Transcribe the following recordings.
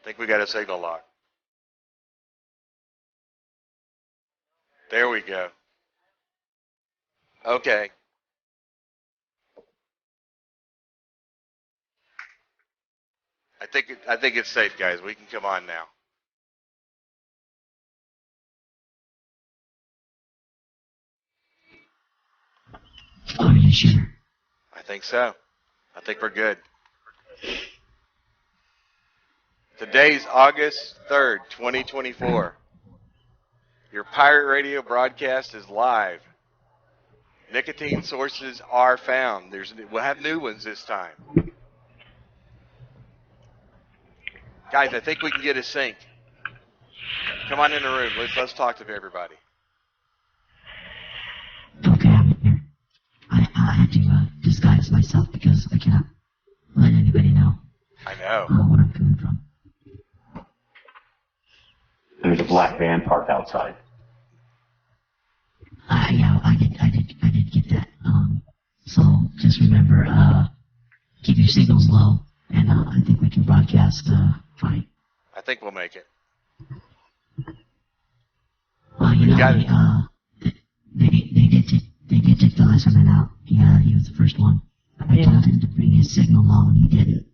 think we got a signal lock. There we go. Okay. I think it's safe, guys. We can come on now. Are you sure? I think so. I think we're good. Today's August 3rd, 2024. Your pirate radio broadcast is live. Nicotine sources are found. We'll have new ones this time. Guys, I think we can get a sync. Come on in the room. Let's talk to everybody. Okay, I'm in here. I had to disguise myself because I cannot let anybody know. I know. Where I'm coming from. There's a black van parked outside. Yeah, I did get that. So just remember, keep your signals low, and I think we can broadcast fine. I think we'll make it. Well, you know, they did take the last man out. Yeah, he was the first one. I told him to bring his signal low, and he didn't.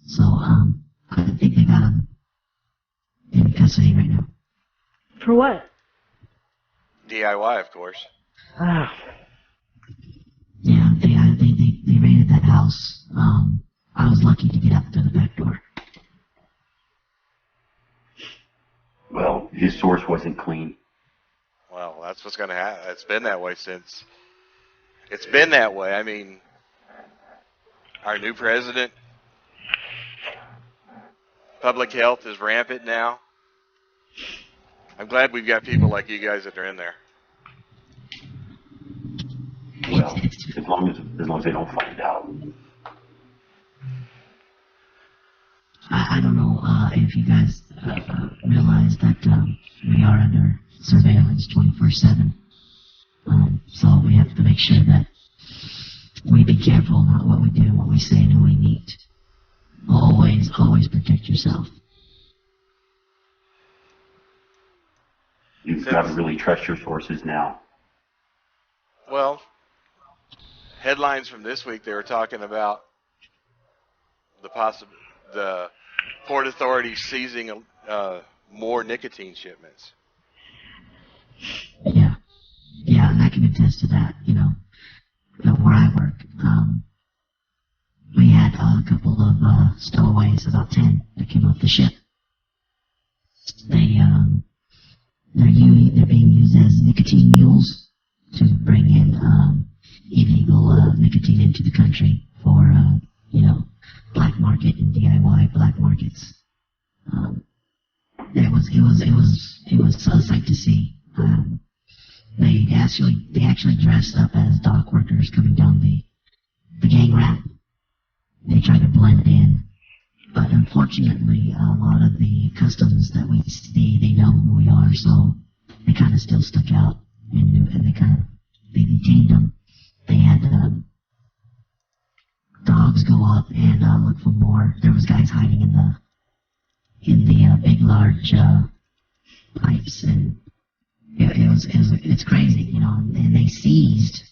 So I think they got him in custody right now. For what? DIY, of course. Ah. Yeah, they raided that house. I was lucky to get out through the back door. Well, his source wasn't clean. Well, that's what's going to happen. It's been that way since. It's been that way. I mean, our new president, public health is rampant now. I'm glad we've got people like you guys that are in there. Well, as long as they don't find out. I don't know if you guys realize that we are under surveillance 24/7. So we have to make sure that we be careful about what we do, what we say, and who we meet. Always protect yourself. You've got to really trust your sources now. Well, headlines from this week, they were talking about the Port Authority seizing more nicotine shipments. Yeah, and I can attest to that. You know where I work, we had a couple of stowaways, about 10, that came off the ship. They're being used as nicotine mules to bring in illegal nicotine into the country for black market and DIY black markets. It was a sight to see. They actually dressed up as dock workers coming down the gang ramp. They tried to blend in, but unfortunately, a lot of the customs that we see, they know who we are, so they kind of still stuck out, and they detained them. They had dogs go up and look for more. There was guys hiding in the big, large pipes, and it's crazy, and they seized,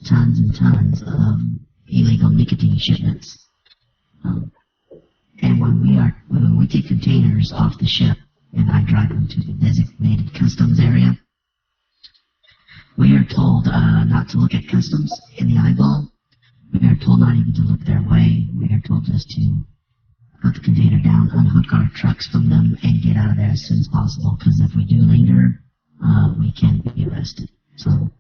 tons and tons of illegal nicotine shipments. And when we take containers off the ship and I drive them to the designated customs area, we are told not to look at customs in the eyeball. We are told not even to look their way. We are told just to put the container down, unhook our trucks from them, and get out of there as soon as possible. Because if we do linger, we can be arrested. So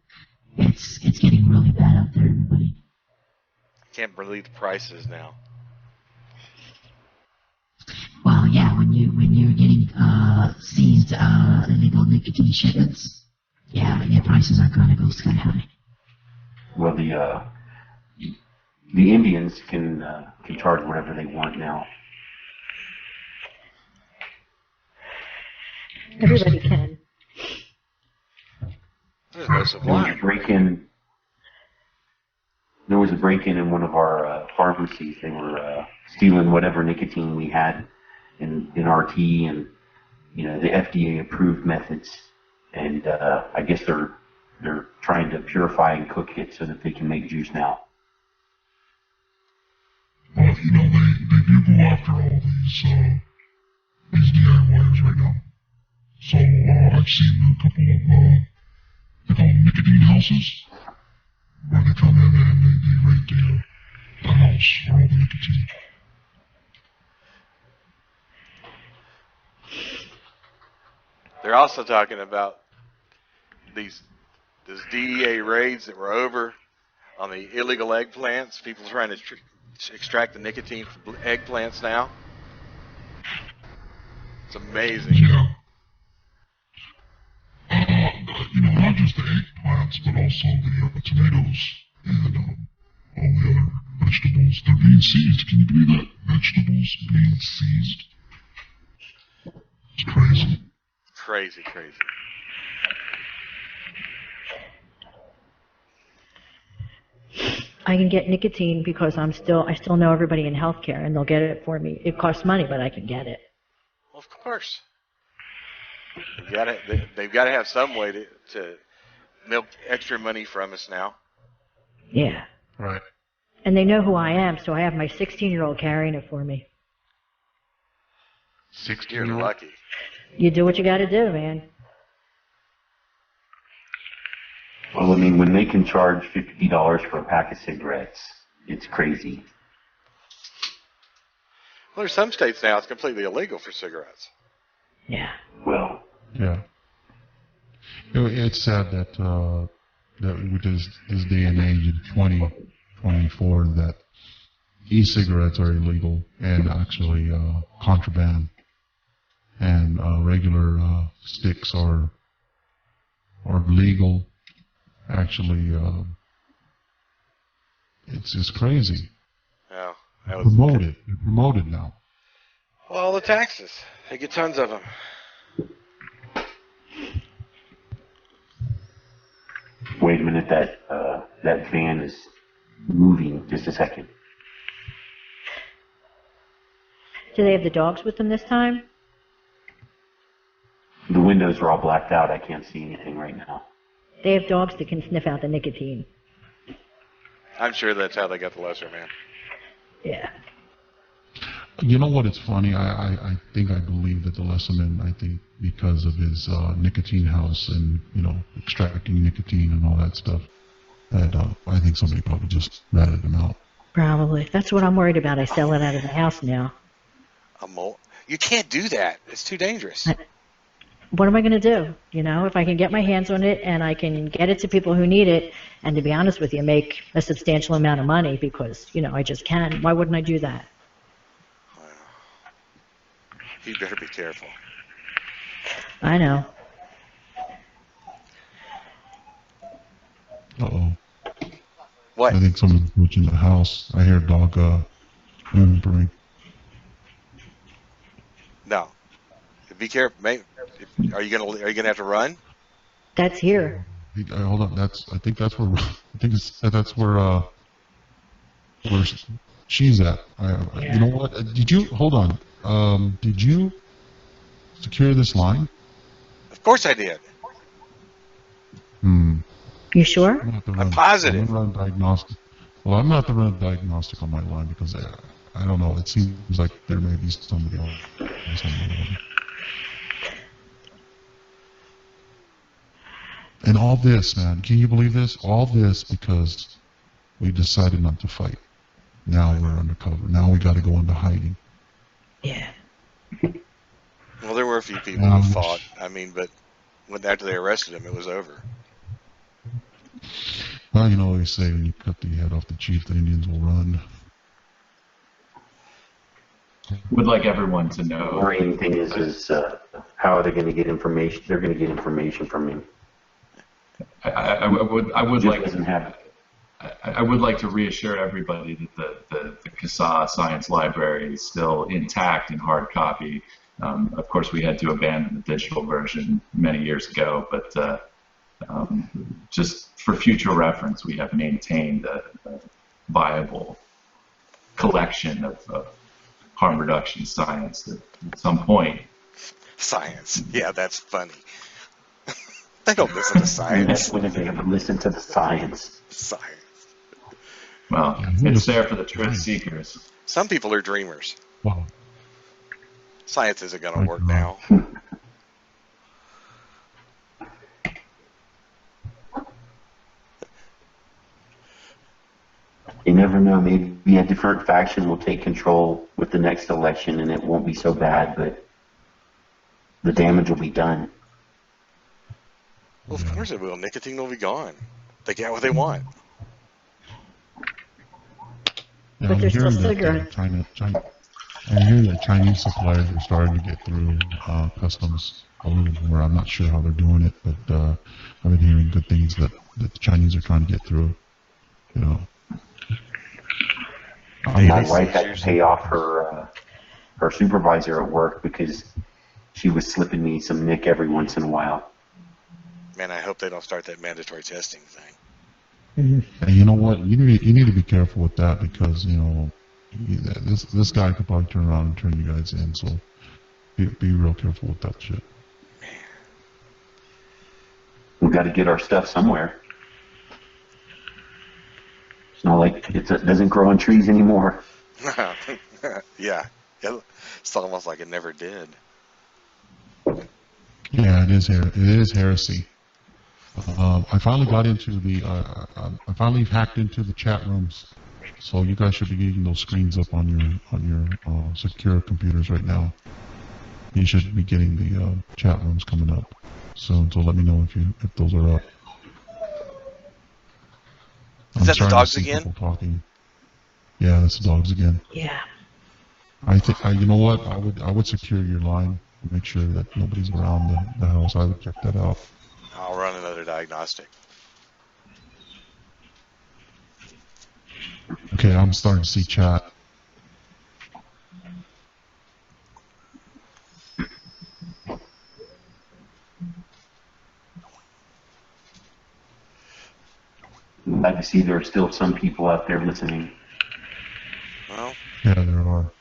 it's getting really bad out there, everybody. Can't believe the prices now. Well, yeah, when you're getting seized illegal nicotine shipments, yeah, your prices are gonna go sky high. Well, the Indians can charge whatever they want now. Everybody can. There's no supply. There was a break-in in one of our pharmacies. They were stealing whatever nicotine we had, in RT and the FDA approved methods, and I guess they're trying to purify and cook it so that they can make juice now. Well, they do go after all these DIYers right now. So I've seen a couple of they call them nicotine houses, where they come in and they rate the house for all the nicotine. They're also talking about these DEA raids that were over on the illegal eggplants. People trying to extract the nicotine from eggplants now. It's amazing. Yeah. Not just the eggplants, but also the tomatoes and all the other vegetables. They're being seized. Can you believe that? Vegetables being seized. It's crazy. Crazy. I can get nicotine because I still know everybody in healthcare, and they'll get it for me. It costs money, but I can get it. Of course. They've got to have some way to milk extra money from us now. Yeah. Right. And they know who I am, so I have my 16-year-old carrying it for me. 16-year-old? You're lucky. You do what you got to do, man. Well, I mean, when they can charge $50 for a pack of cigarettes, it's crazy. Well, there's some states now it's completely illegal for cigarettes. Yeah. Well, yeah. It's sad that with this day and age in 2024 that e-cigarettes are illegal and actually contraband, and regular sticks are legal. Actually, it's just crazy. Yeah. They're promoted now. Well, the taxes. They get tons of them. wait a minute, that van is moving. Just a second. Do they have the dogs with them this time? The windows are all blacked out. I can't see anything right now. They have dogs that can sniff out the nicotine. I'm sure that's how they got the lesser man. Yeah. You know what? It's funny. I think I believe that the Lesserman, I think because of his nicotine house and, extracting nicotine and all that stuff, that I think somebody probably just ratted him out. Probably. That's what I'm worried about. I sell it out of the house now. You can't do that. It's too dangerous. What am I going to do? If I can get my hands on it and I can get it to people who need it, and to be honest with you, make a substantial amount of money because, I just can. Why wouldn't I do that? You better be careful. I know. Uh-oh. What? I think someone's approaching the house. I hear a dog whimpering. No. Be careful. Are you gonna have to run? That's here. Hold on. I think that's where where she's at. You know what? Hold on. Did you secure this line? Of course I did. You sure? I'm positive. I'm gonna run diagnostic. Well, I'm not to run a diagnostic on my line because I don't know. It seems like there may be somebody else on the line. And all this, man, can you believe this? All this because we decided not to fight. Now we're undercover. Now we got to go into hiding. Yeah. Well, there were a few people who fought. But after they arrested him, it was over. Well, they say when you cut the head off the chief, the Indians will run. Would like everyone to The know. worrying thing is how are they going to get information? They're going to get information from him. I would He like doesn't have it. I would like to reassure everybody that the CASA Science Library is still intact in hard copy. Of course, we had to abandon the digital version many years ago, but just for future reference, we have maintained a viable collection of harm reduction science. That at some point, Science. Yeah, that's funny. They don't listen to science. When have they ever listened to the science? Science. well, Yeah, who it's listens there to for the truth science? seekers. Some people are dreamers. Wow. Science isn't going to My work God. now. You never know. Maybe a different faction will take control with the next election, and it won't be so bad. But the damage will be done. Well, of course it will. Nicotine will be gone. They get what they want. Yeah, But I'm they're still hearing that cigarettes. I hear that Chinese suppliers are starting to get through customs a little more. I'm not sure how they're doing it, but I've been hearing good things that the Chinese are trying to get through. You know. My wife had to pay off her supervisor at work because she was slipping me some nick every once in a while. Man, I hope they don't start that mandatory testing thing. And you know what? You need to be careful with that because this guy could probably turn around and turn you guys in. So be real careful with that shit. We've got to get our stuff somewhere. It's not like it doesn't grow on trees anymore. Yeah. It's almost like it never did. Yeah, it is heresy. I finally got into I finally hacked into the chat rooms, so you guys should be getting those screens up on your secure computers right now. You should be getting the chat rooms coming up soon. So let me know if those are up. Is that the starting to dogs see again? people talking. Yeah, that's the dogs again. Yeah. I think you know what? I would secure your line, make sure that nobody's around the house. I would check that out. I'll run another diagnostic. Okay, I'm starting to see chat. Glad to see there are still some people out there listening. Well, Yeah, there are.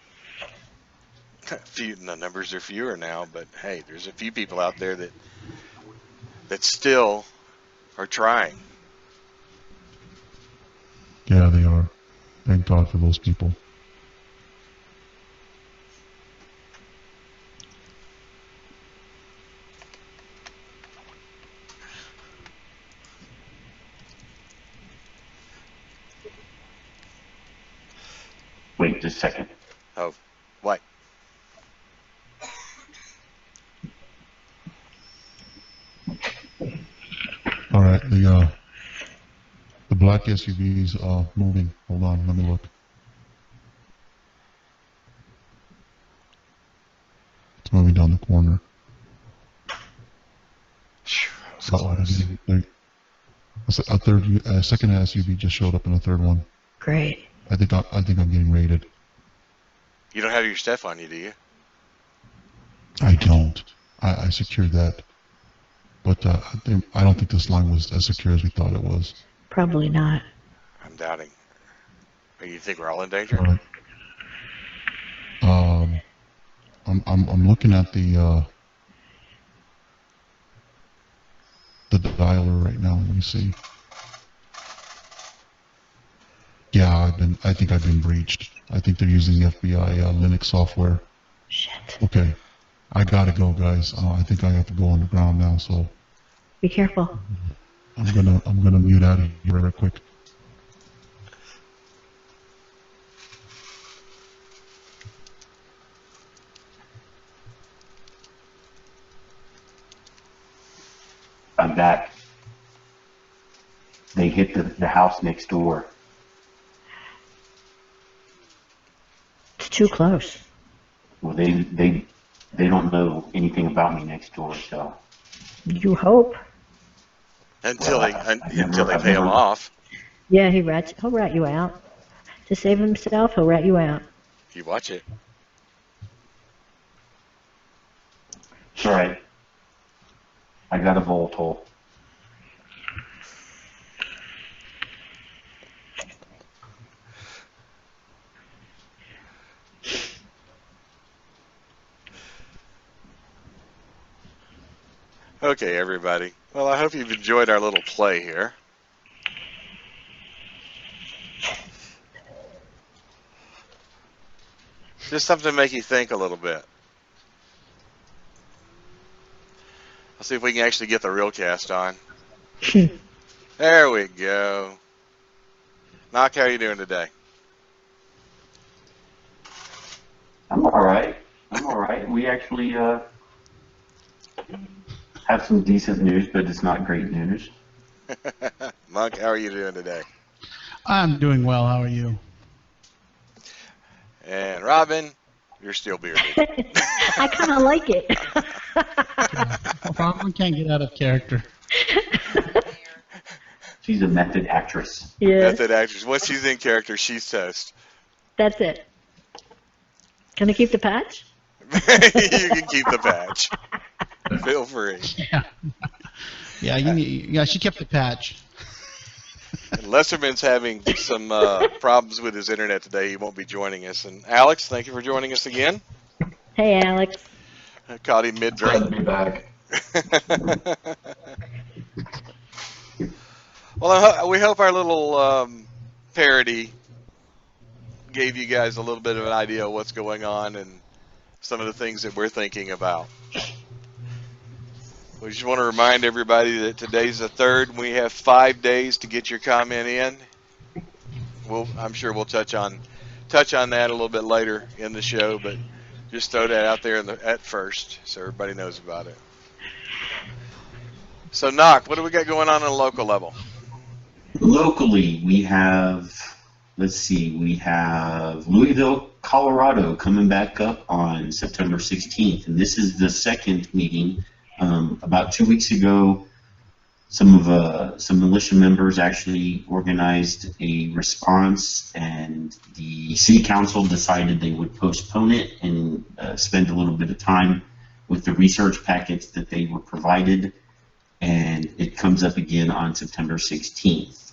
the numbers are fewer now, but hey, there's a few people out there that still are trying. Yeah, they are. Thank God for those people. Wait just a second. Oh, what? All right, the black SUV is moving. Hold on, let me look. It's moving down the corner. Phew, that was Oh, close. a second SUV just showed up in a third one. Great. I think I'm getting raided. You don't have your stuff on you, do you? I don't. I secured that, but I don't think this line was as secure as we thought it was. Probably not. I'm doubting. You think we're all in danger? All right. I'm looking at the dialer right now. Let me see. Yeah, I think I've been breached. I think they're using the FBI Linux software. Shit. Okay, I gotta go, guys. I think I have to go underground now, so Be careful. I'm gonna mute out of here real quick. I'm back. They hit the house next door. It's too close. Well, they don't know anything about me next door, so You hope. Until Well, until they I've pay them never- off. Yeah, he'll rat you out. To save himself, he'll rat you out. You watch it. it's all right. I got a Voltol. Okay, everybody. Well, I hope you've enjoyed our little play here. Just something to make you think a little bit. Let's see if we can actually get the real cast on. There we go. Knock, how are you doing today? I'm all right. We actually have some decent news, but it's not great news. Monk, how are you doing today? I'm doing well. How are you? And Robin, you're still bearded. I kind of like it. Robin can't get out of character. She's a method actress. Yeah, Method actress. Once she's in character, she's toast. that's it. Can I keep the patch? You can keep the patch. Feel free. Yeah, she kept the patch. And Lesserman's having some problems with his internet today. He won't be joining us. And Alex, thank you for joining us again. Hey, Alex. I caught him Glad to mid-drink. be back. Well, we hope our little parody gave you guys a little bit of an idea of what's going on and some of the things that we're thinking about. We just want to remind everybody that today's the 3rd, and we have 5 days to get your comment in. I'm sure we'll touch on that a little bit later in the show, but just throw that out there at first so everybody knows about it. So, Knock, what do we got going on a local level? Locally, we have, we have Louisville, Colorado coming back up on September 16th, and this is the second meeting. About 2 weeks ago, some militia members actually organized a response, and the city council decided they would postpone it and spend a little bit of time with the research packets that they were provided, and it comes up again on September 16th.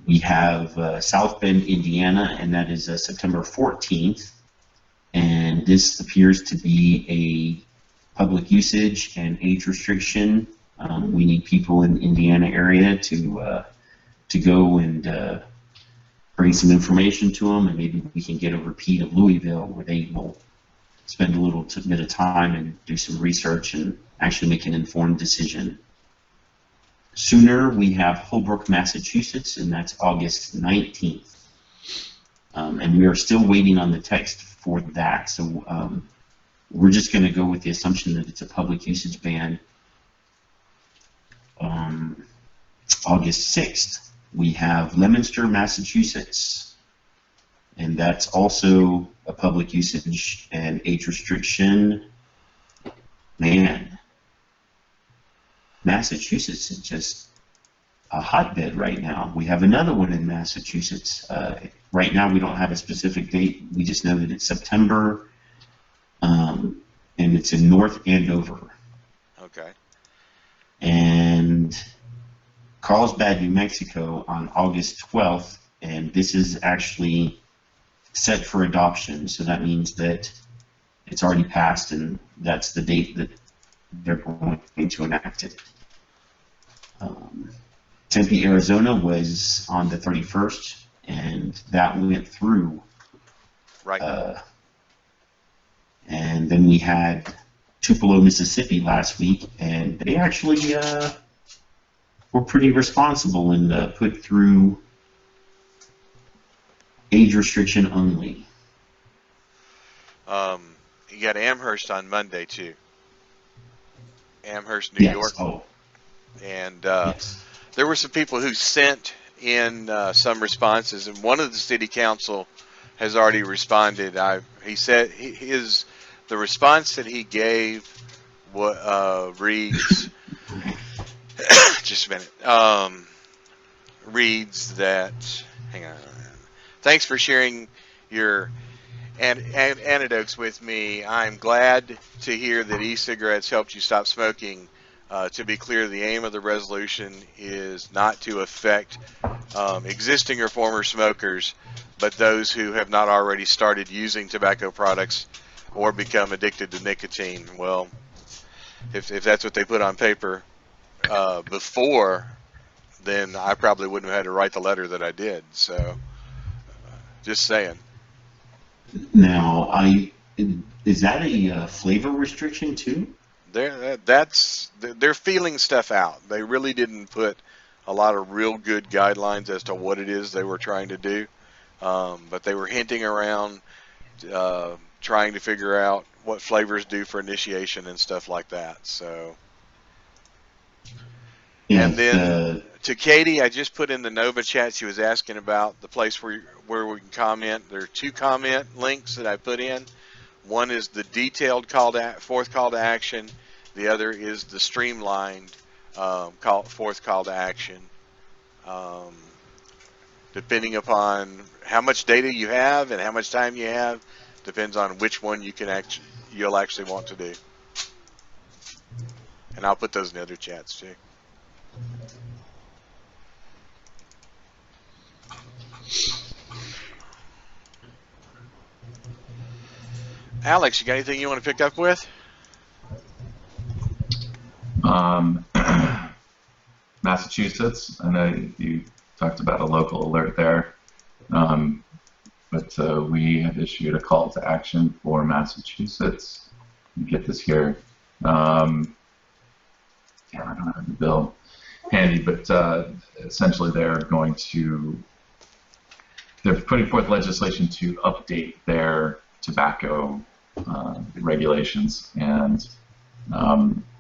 We have South Bend, Indiana, and that is September 14th, and this appears to be a public usage and age restriction. We need people in the Indiana area to go and bring some information to them, and maybe we can get a repeat of Louisville where they will spend a little bit of time and do some research and actually make an informed decision. Sooner, we have Holbrook, Massachusetts, and that's August 19th. And we are still waiting on the text for that, so we're just going to go with the assumption that it's a public usage ban. August 6th, we have Leominster, Massachusetts, and that's also a public usage and age restriction. Man, Massachusetts is just a hotbed right now. We have another one in Massachusetts. Right now, we don't have a specific date. We just know that it's September. And it's in North Andover. Okay. And Carlsbad, New Mexico on August 12th, and this is actually set for adoption, so that means that it's already passed and that's the date that they're going to enact it. Tempe, Arizona was on the 31st, and that went through. Right. And then we had Tupelo, Mississippi last week, and they actually were pretty responsible and put through age restriction only. You got Amherst on Monday, too. Amherst, New York. Oh. And Yes. there were some people who sent in some responses, and one of the city council has already responded. He said the response that he gave reads, just a minute, reads that, hang on, thanks for sharing your anecdotes with me. I'm glad to hear that e-cigarettes helped you stop smoking. To be clear, the aim of the resolution is not to affect existing or former smokers, but those who have not already started using tobacco products or become addicted to nicotine. Well, if that's what they put on paper before, then I probably wouldn't have had to write the letter that I did. So, just saying. Now, is that a flavor restriction too? They're feeling stuff out. They really didn't put a lot of real good guidelines as to what it is they were trying to do, but they were hinting around, trying to figure out what flavors do for initiation and stuff like that. So, Yeah, and then to Katie, I just put in the Nova chat. She was asking about the place where we can comment. There are 2 comment links that I put in. One is the detailed fourth call to action. The other is the streamlined fourth call to action. Depending upon how much data you have and how much time you have, depends on which one you'll actually want to do. And I'll put those in the other chats too. Alex, you got anything you want to pick up with? Massachusetts, I know you talked about a local alert there, but we have issued a call to action for Massachusetts. Let me get this here. Yeah, I don't have the bill handy, but essentially they're putting forth legislation to update their tobacco regulations, and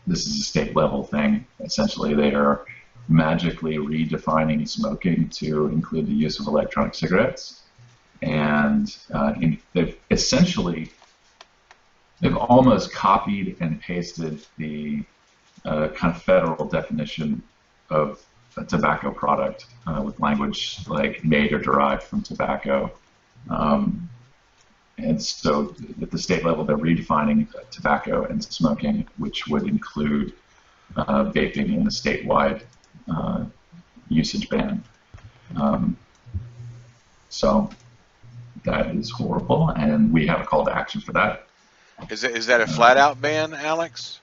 this is a state level thing. Essentially, they are magically redefining smoking to include the use of electronic cigarettes, and they've almost copied and pasted the kind of federal definition of a tobacco product with language like made or derived from tobacco. And so at the state level, they're redefining tobacco and smoking, which would include vaping in the statewide usage ban. So that is horrible, and we have a call to action for that. Is that a flat-out ban, Alex?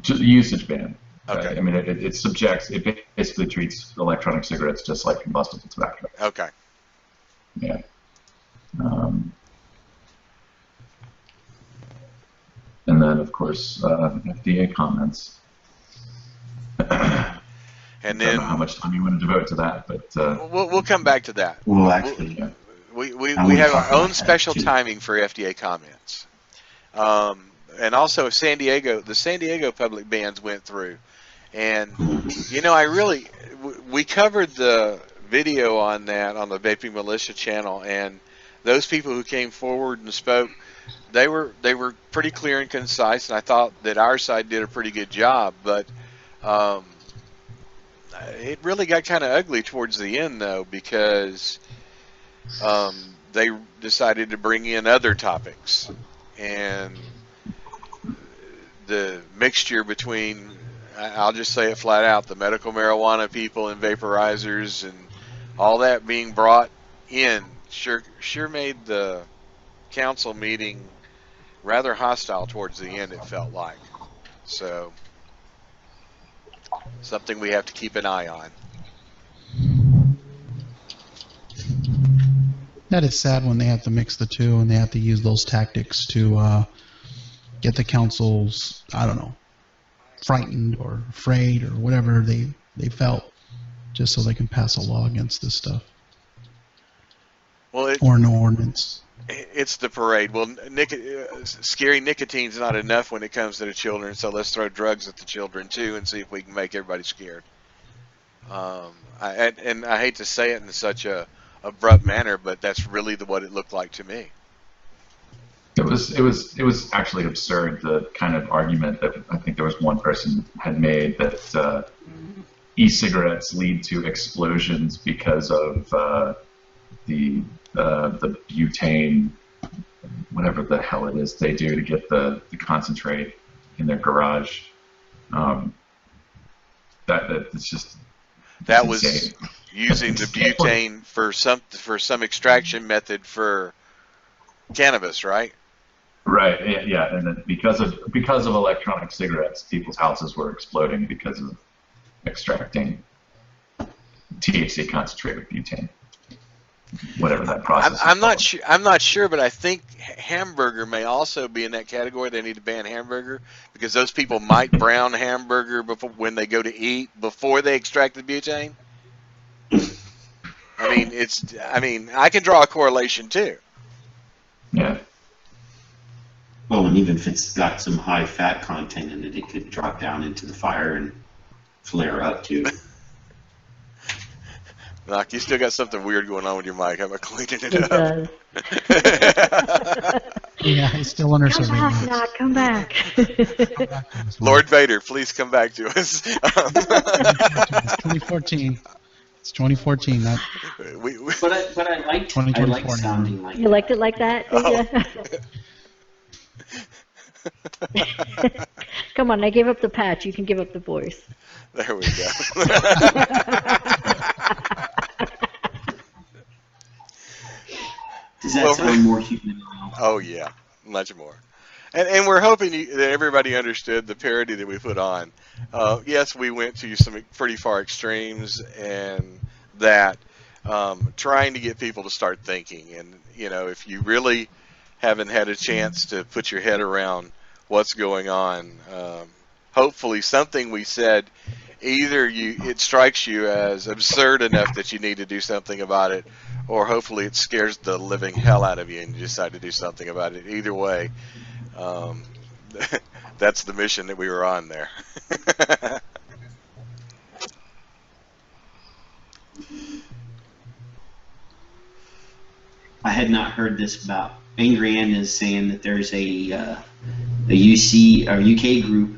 Just a usage ban. Okay. I mean, it basically treats electronic cigarettes just like combustible tobacco. Okay. Yeah. And then, of course, FDA comments. And I then don't know how much time you want to devote to that, but we'll come back to that. Well, actually, We I would have talk our own about that, special too. timing for FDA comments. And also the San Diego public bans went through. And, you know, we covered the video on that on the Vaping Militia channel, and those people who came forward and spoke, they were pretty clear and concise, and I thought that our side did a pretty good job, but it really got kind of ugly towards the end, though, because they decided to bring in other topics, and the mixture between, I'll just say it flat out, the medical marijuana people and vaporizers and all that being brought in sure made the council meeting rather hostile towards the end, it felt like. So, something we have to keep an eye on. That is sad when they have to mix the two and they have to use those tactics to get the councils, I don't know, frightened or afraid or whatever they felt, just so they can pass a law against this stuff. Well, Or no ordinance. it's the parade. Well, scary nicotine's not enough when it comes to the children, so let's throw drugs at the children too and see if we can make everybody scared. I hate to say it in such a abrupt manner, but that's really what it looked like to me. it was actually absurd, the kind of argument that I think there was one person had made that e-cigarettes lead to explosions because of the butane, whatever the hell it is they do to get the concentrate in their garage. It's just That was insane. using the butane for some extraction method for cannabis, right? Right. Yeah. And then because of electronic cigarettes, people's houses were exploding because of extracting THC concentrated butane. Whatever that process. I'm not sure. I'm not sure, but I think hamburger may also be in that category. They need to ban hamburger because those people might brown hamburger before when they go to eat before they extract the butane. I mean, I can draw a correlation too. Yeah. Well, and even if it's got some high fat content in it, it could drop down into the fire and flare up too. Knock, you still got something weird going on with your mic. I'm cleaning it It up. does. Yeah, it's still under Come surveillance. back, Knock, come back. Lord Vader, please come back to us. It's 2014. It's 2014. That we, But I like sounding like You liked it like that, did Oh. you? Come on, I gave up the patch. You can give up the voice. there we go. Does that Well, sound more human now? Oh yeah, much more. And we're hoping that everybody understood the parody that we put on. Yes, we went to some pretty far extremes, and that trying to get people to start thinking. And if you really haven't had a chance to put your head around what's going on, hopefully something we said either it strikes you as absurd enough that you need to do something about it, or hopefully it scares the living hell out of you and you decide to do something about it. Either way, that's the mission that we were on there. I had not heard this about. Angry Ann is saying that there's a UC or UK group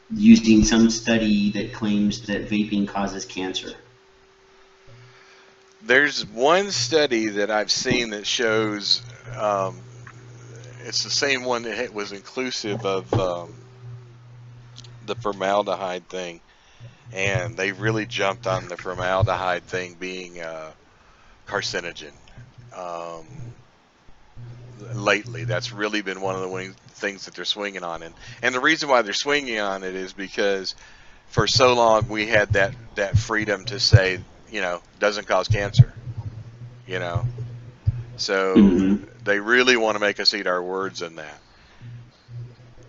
using some study that claims that vaping causes cancer. There's one study that I've seen that shows it's the same one that was inclusive of the formaldehyde thing, and they really jumped on the formaldehyde thing being carcinogen. Lately, that's really been one of the things that they're swinging on, and the reason why they're swinging on it is because for so long we had that freedom to say, doesn't cause cancer, so they really want to make us eat our words in that.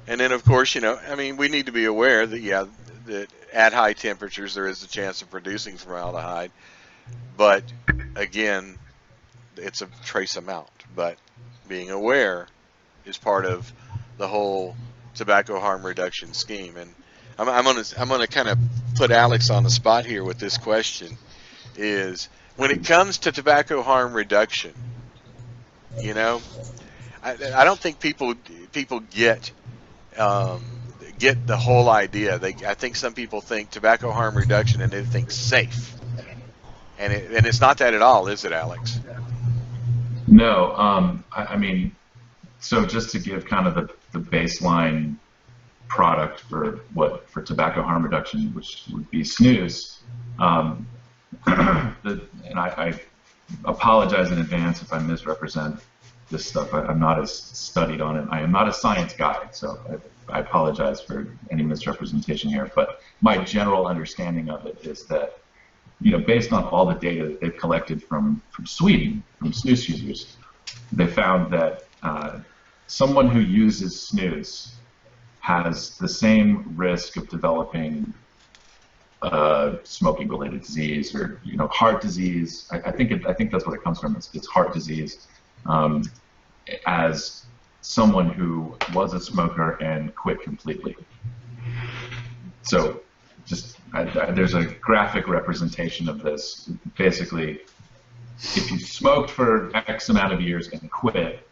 And then of course, we need to be aware that that at high temperatures there is a chance of producing formaldehyde, but again, it's a trace amount. But being aware is part of the whole tobacco harm reduction scheme. And I'm gonna kind of put Alex on the spot here with this question: is when it comes to tobacco harm reduction, I don't think people get the whole idea. I think some people think tobacco harm reduction and they think safe, and it's not that at all, is it, Alex? No, so just to give kind of the baseline product for tobacco harm reduction, which would be snus, and I apologize in advance if I misrepresent this stuff. I'm not as studied on it. I am not a science guy, so I apologize for any misrepresentation here. But my general understanding of it is that, based on all the data that they've collected from Sweden, from snus users, they found that someone who uses snus has the same risk of developing smoking-related disease or heart disease. I think that's what it comes from. It's heart disease, as someone who was a smoker and quit completely. So there's a graphic representation of this. Basically, if you smoked for X amount of years and quit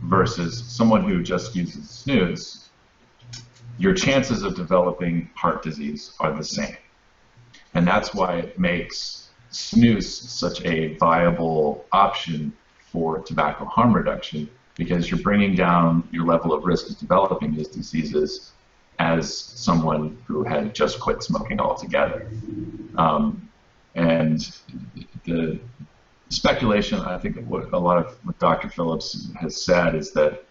versus someone who just uses snus, your chances of developing heart disease are the same. And that's why it makes snus such a viable option for tobacco harm reduction, because you're bringing down your level of risk of developing these diseases as someone who had just quit smoking altogether. And the speculation, I think what Dr. Phillips has said is that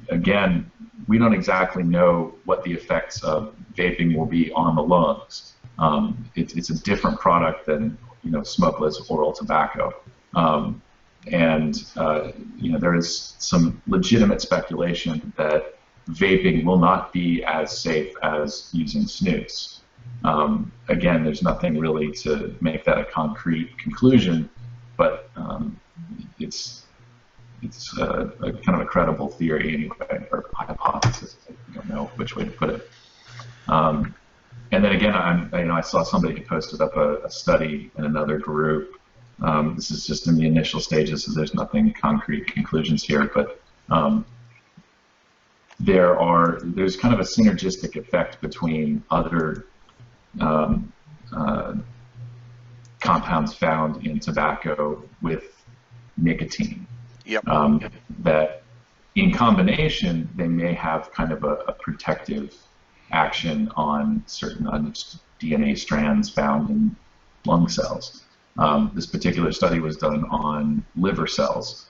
Again, we don't exactly know what the effects of vaping will be on the lungs. It's a different product than smokeless oral tobacco, and there is some legitimate speculation that vaping will not be as safe as using snus. Again, there's nothing really to make that a concrete conclusion, but it's a kind of a credible theory anyway, or hypothesis. I don't know which way to put it. And then again, I saw somebody who posted up a study in another group. This is just in the initial stages, so there's nothing concrete conclusions here, but there's kind of a synergistic effect between other compounds found in tobacco with nicotine. Yep. That in combination, they may have kind of a protective action on certain DNA strands found in lung cells. This particular study was done on liver cells.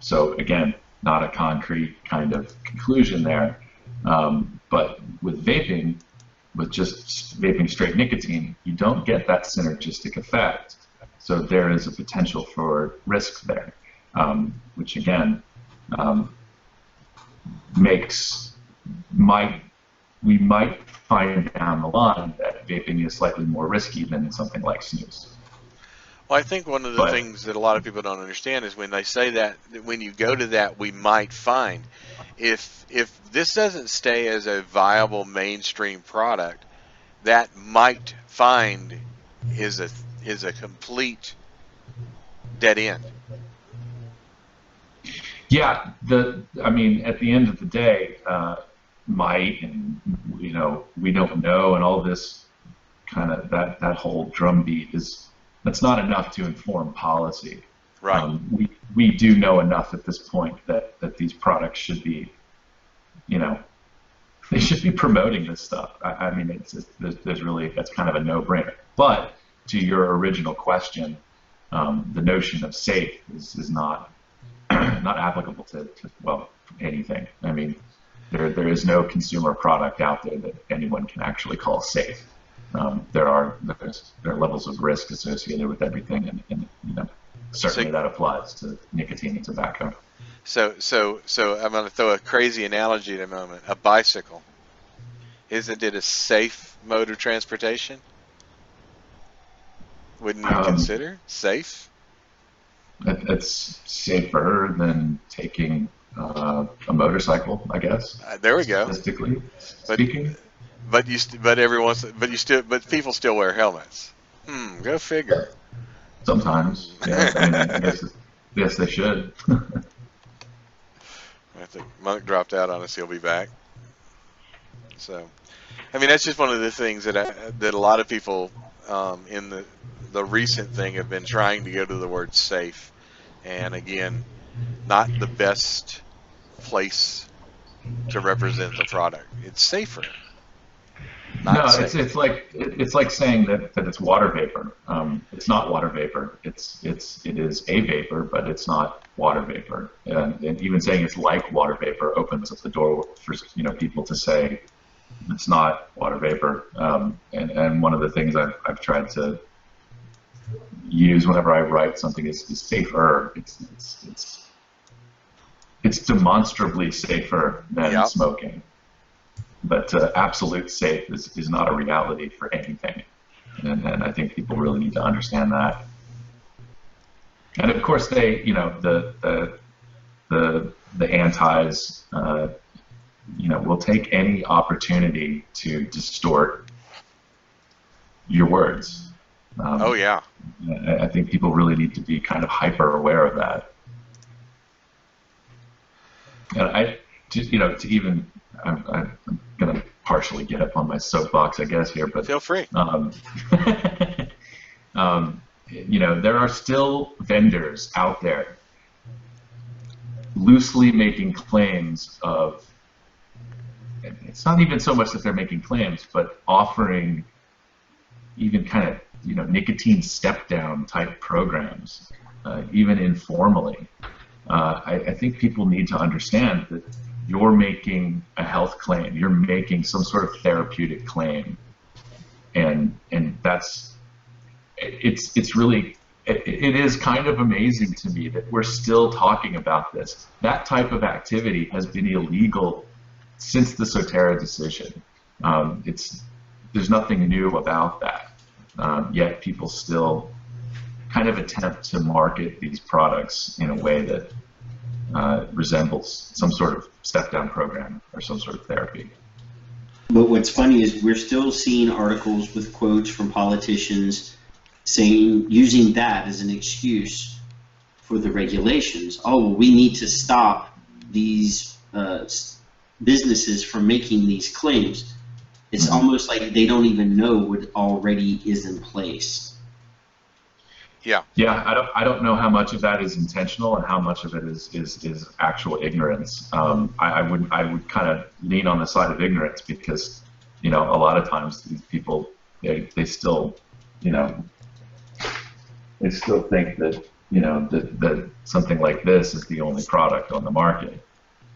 So again, not a concrete kind of conclusion there. But with vaping, with just vaping straight nicotine, you don't get that synergistic effect. So there is a potential for risk there, which again we might find down the line that vaping is slightly more risky than something like snus. Well, I think one of the things that a lot of people don't understand is when they say that when you go to that, we might find, if this doesn't stay as a viable mainstream product, that might find is a complete dead end. Yeah, I mean, at the end of the day, might, and we don't know, and all this kind of that whole drumbeat that's not enough to inform policy. Right. We do know enough at this point that these products should be, they should be promoting this stuff. I mean, that's kind of a no-brainer. But to your original question, the notion of safe is not not applicable to anything. I mean, there is no consumer product out there that anyone can actually call safe. There are levels of risk associated with everything, and certainly that applies to nicotine and tobacco. So I'm going to throw a crazy analogy in a moment. A bicycle, isn't it a safe mode of transportation? Wouldn't you consider safe? It's safer than taking a motorcycle, I guess. There we go. Statistically speaking. But people still wear helmets. Go figure. Sometimes, yeah. I mean, yes, they should. I think Monk dropped out on us. He'll be back. So, I mean, that's just one of the things that a lot of people in the recent thing have been trying to go to the word safe, and again, not the best place to represent the product. It's safer. It's like saying that it's water vapor. It's not water vapor. It is a vapor, but it's not water vapor. And even saying it's like water vapor opens up the door for people to say it's not water vapor. And one of the things I've tried to use whenever I write something is safer. It's demonstrably safer than smoking. But absolute safe is not a reality for anything, and I think people really need to understand that. And of course, they, the antis, will take any opportunity to distort your words. Oh yeah. I think people really need to be kind of hyper aware of that. And I'm going to partially get up on my soapbox, I guess, here, but feel free. There are still vendors out there loosely making claims of. It's not even so much that they're making claims, but offering even kind of nicotine step down type programs, even informally. I think people need to understand that you're making a health claim, you're making some sort of therapeutic claim, and that's it's really it is kind of amazing to me that we're still talking about this. That type of activity has been illegal since the Sotera decision. There's nothing new about that, yet people still kind of attempt to market these products in a way that resembles some sort of step-down program or some sort of therapy. But what's funny is we're still seeing articles with quotes from politicians saying, using that as an excuse for the regulations. Oh, well, we need to stop these businesses from making these claims. It's almost like they don't even know what already is in place. Yeah. Yeah, I don't know how much of that is intentional and how much of it is actual ignorance. I would kind of lean on the side of ignorance because, a lot of times these people they still, they still think that that something like this is the only product on the market.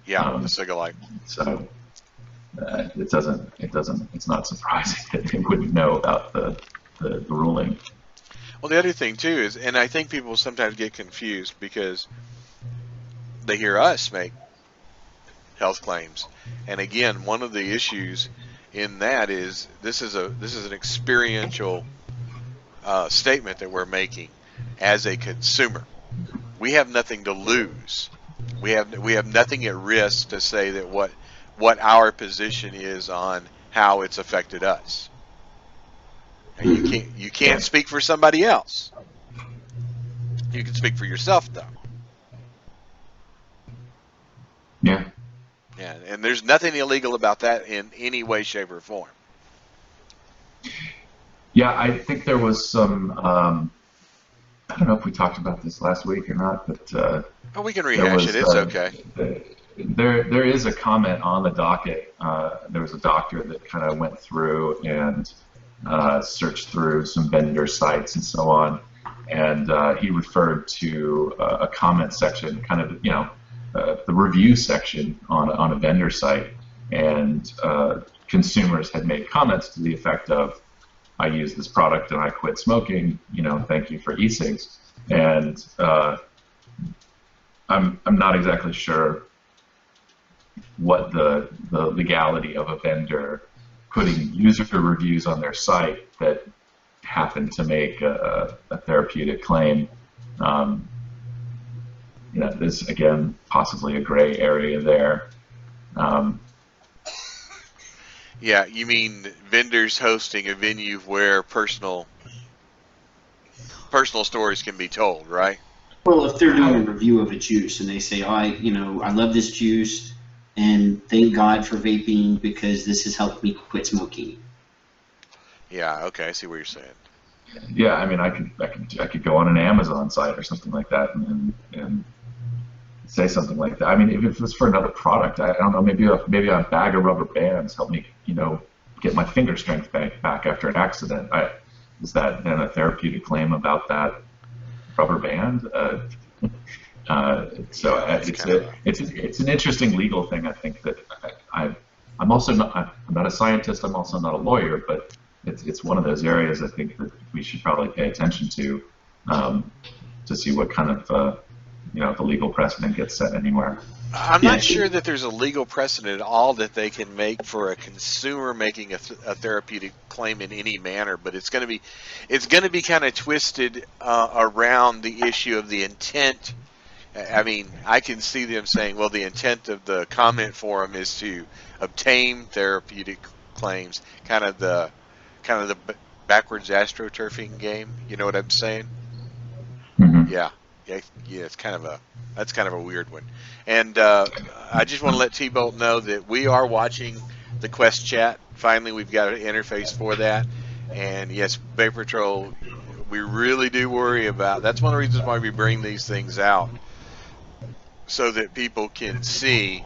Yeah, the Cigalite. So it's not surprising that they wouldn't know about the ruling. Well, the other thing too is, and I think people sometimes get confused because they hear us make health claims, and again, one of the issues in that is this is an experiential statement that we're making as a consumer. We have nothing to lose. We have nothing at risk to say that what our position is on how it's affected us. And you can't speak for somebody else. You can speak for yourself, though. Yeah. Yeah, and there's nothing illegal about that in any way, shape, or form. Yeah, I think there was some. I don't know if we talked about this last week or not, but we can rehash it. It's okay. There is a comment on the docket. There was a doctor that kind of went through and searched through some vendor sites and so on, and he referred to a comment section, kind of the review section on a vendor site, and consumers had made comments to the effect of, "I use this product and I quit smoking. Thank you for e-cigs." And I'm not exactly sure what the legality of a vendor putting user reviews on their site that happen to make a therapeutic claim. There's, again, possibly a gray area there. Yeah, you mean vendors hosting a venue where personal stories can be told, right? Well, if they're doing a review of a juice and they say, I love this juice, and thank God for vaping because this has helped me quit smoking. Yeah, okay, I see what you're saying. Yeah, I mean, I could go on an Amazon site or something like that and say something like that. I mean, if it was for another product, I don't know, maybe a bag of rubber bands helped me, get my finger strength back after an accident. Is that then a therapeutic claim about that rubber band? It's an interesting legal thing. I think that I'm not a scientist. I'm also not a lawyer, but it's one of those areas I think that we should probably pay attention to see what kind of the legal precedent gets set anywhere. I'm not sure that there's a legal precedent at all that they can make for a consumer making a therapeutic claim in any manner, but it's going to be kind of twisted around the issue of the intent. I mean, I can see them saying, well, the intent of the comment forum is to obtain therapeutic claims, kind of the backwards astroturfing game. You know what I'm saying? Mm-hmm. Yeah, it's that's kind of a weird one. And I just want to let T-Bolt know that we are watching the Quest chat. Finally, we've got an interface for that. And yes, Vapor Patrol, we really do worry about. That's one of the reasons why we bring these things out, so that people can see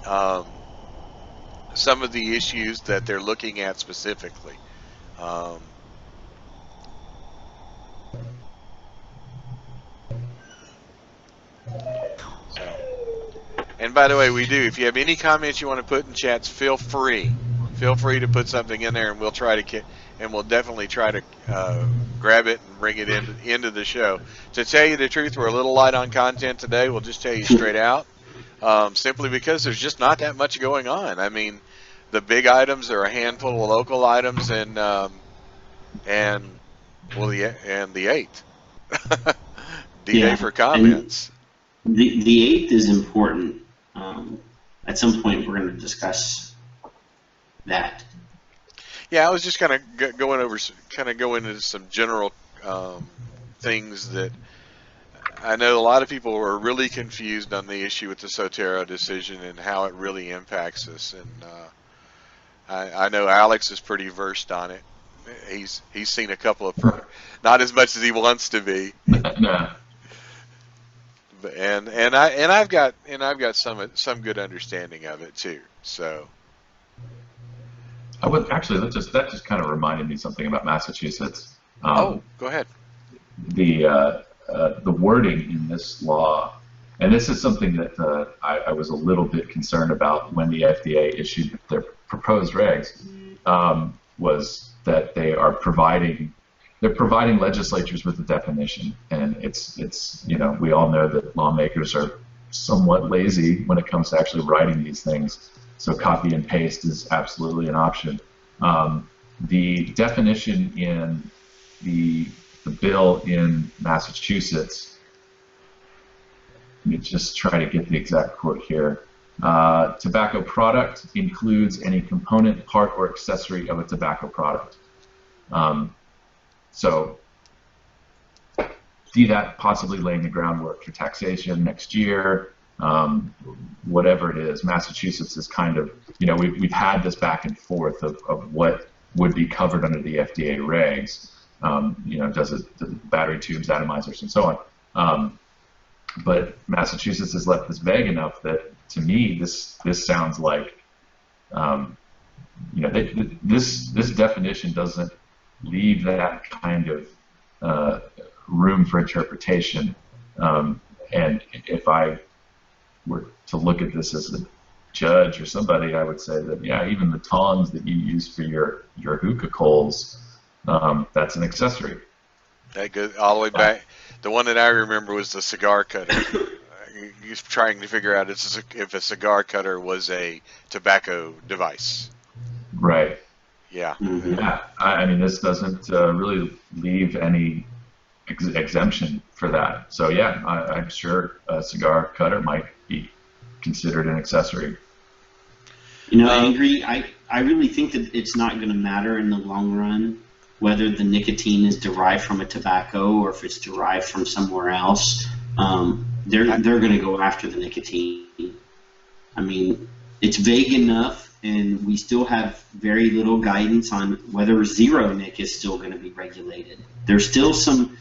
some of the issues that they're looking at specifically. And by the way, we do. If you have any comments you want to put in chats, feel free. Feel free to put something in there, and we'll try to we'll definitely try to grab it and bring it into the show. To tell you the truth, we're a little light on content today. We'll just tell you straight out, simply because there's just not that much going on. I mean, the big items are a handful of local items, and the 8th. D-Day for comments. The 8th is important. At some point, we're going to discuss that. Yeah, I was just kind of going into some general things that I know a lot of people were really confused on the issue with the Sotero decision and how it really impacts us. And I know Alex is pretty versed on it. He's seen a couple of, not as much as he wants to be. No. And I've got some good understanding of it too. So. I would actually that just kind of reminded me something about Massachusetts. Go ahead. The wording in this law, and this is something that I was a little bit concerned about when the FDA issued their proposed regs, was that they're providing legislatures with a definition, and it's we all know that lawmakers are somewhat lazy when it comes to actually writing these things. So copy and paste is absolutely an option. The definition in the bill in Massachusetts, let me just try to get the exact quote here. Tobacco product includes any component, part, or accessory of a tobacco product. So see that possibly laying the groundwork for taxation next year. Whatever it is, Massachusetts is kind of, we've had this back and forth of what would be covered under the FDA regs. Does it battery tubes, atomizers, and so on. But Massachusetts has left this vague enough that, to me, this sounds like, this definition doesn't leave that kind of room for interpretation. And if I were to look at this as a judge or somebody, I would say that, yeah, even the tongs that you use for your hookah coals, that's an accessory. That goes all the way back. The one that I remember was the cigar cutter. You're trying to figure out if a cigar cutter was a tobacco device. Right. Yeah. Mm-hmm. Yeah. I mean, this doesn't really leave any exemption for that. So yeah, I'm sure a cigar cutter might be considered an accessory. I agree. I really think that it's not going to matter in the long run whether the nicotine is derived from a tobacco or if it's derived from somewhere else. They're going to go after the nicotine. I mean, it's vague enough, and we still have very little guidance on whether zero nic is still going to be regulated. There's still some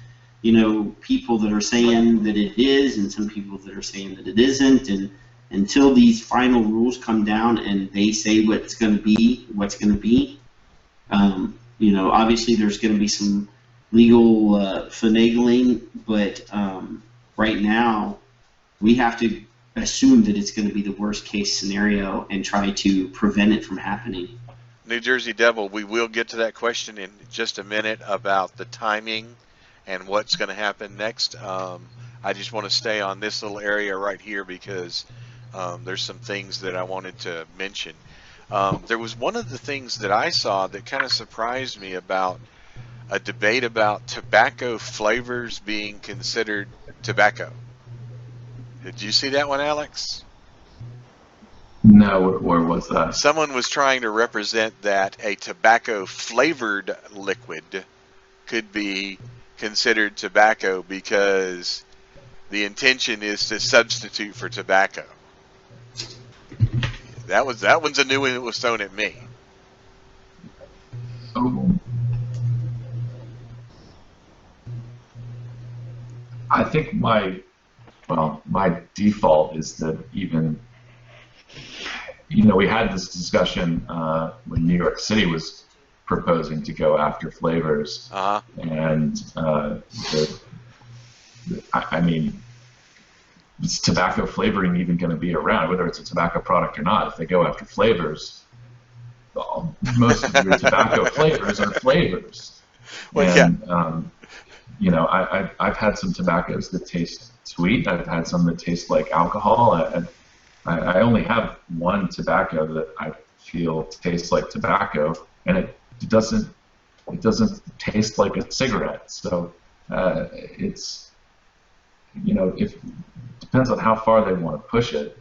people that are saying that it is, and some people that are saying that it isn't, and until these final rules come down and they say what's going to be, obviously there's going to be some legal finagling, but right now we have to assume that it's going to be the worst case scenario and try to prevent it from happening. New Jersey Devil, we will get to that question in just a minute about the timing and what's going to happen next. I just want to stay on this little area right here because there's some things that I wanted to mention. There was one of the things that I saw that kind of surprised me about a debate about tobacco flavors being considered tobacco. Did you see that one, Alex? No, where was that? Someone was trying to represent that a tobacco flavored liquid could be considered tobacco because the intention is to substitute for tobacco. That one's a new one that was thrown at me. Oh. I think my default is that even, we had this discussion when New York City was proposing to go after flavors, and I mean, is tobacco flavoring even going to be around, whether it's a tobacco product or not? If they go after flavors, well, most of your tobacco flavors are flavors. Well, And, you know, I've had some tobaccos that taste sweet. I've had some that taste like alcohol. I only have one tobacco that I feel tastes like tobacco, and it doesn't taste like a cigarette. So it's, you know, depends on how far they want to push it.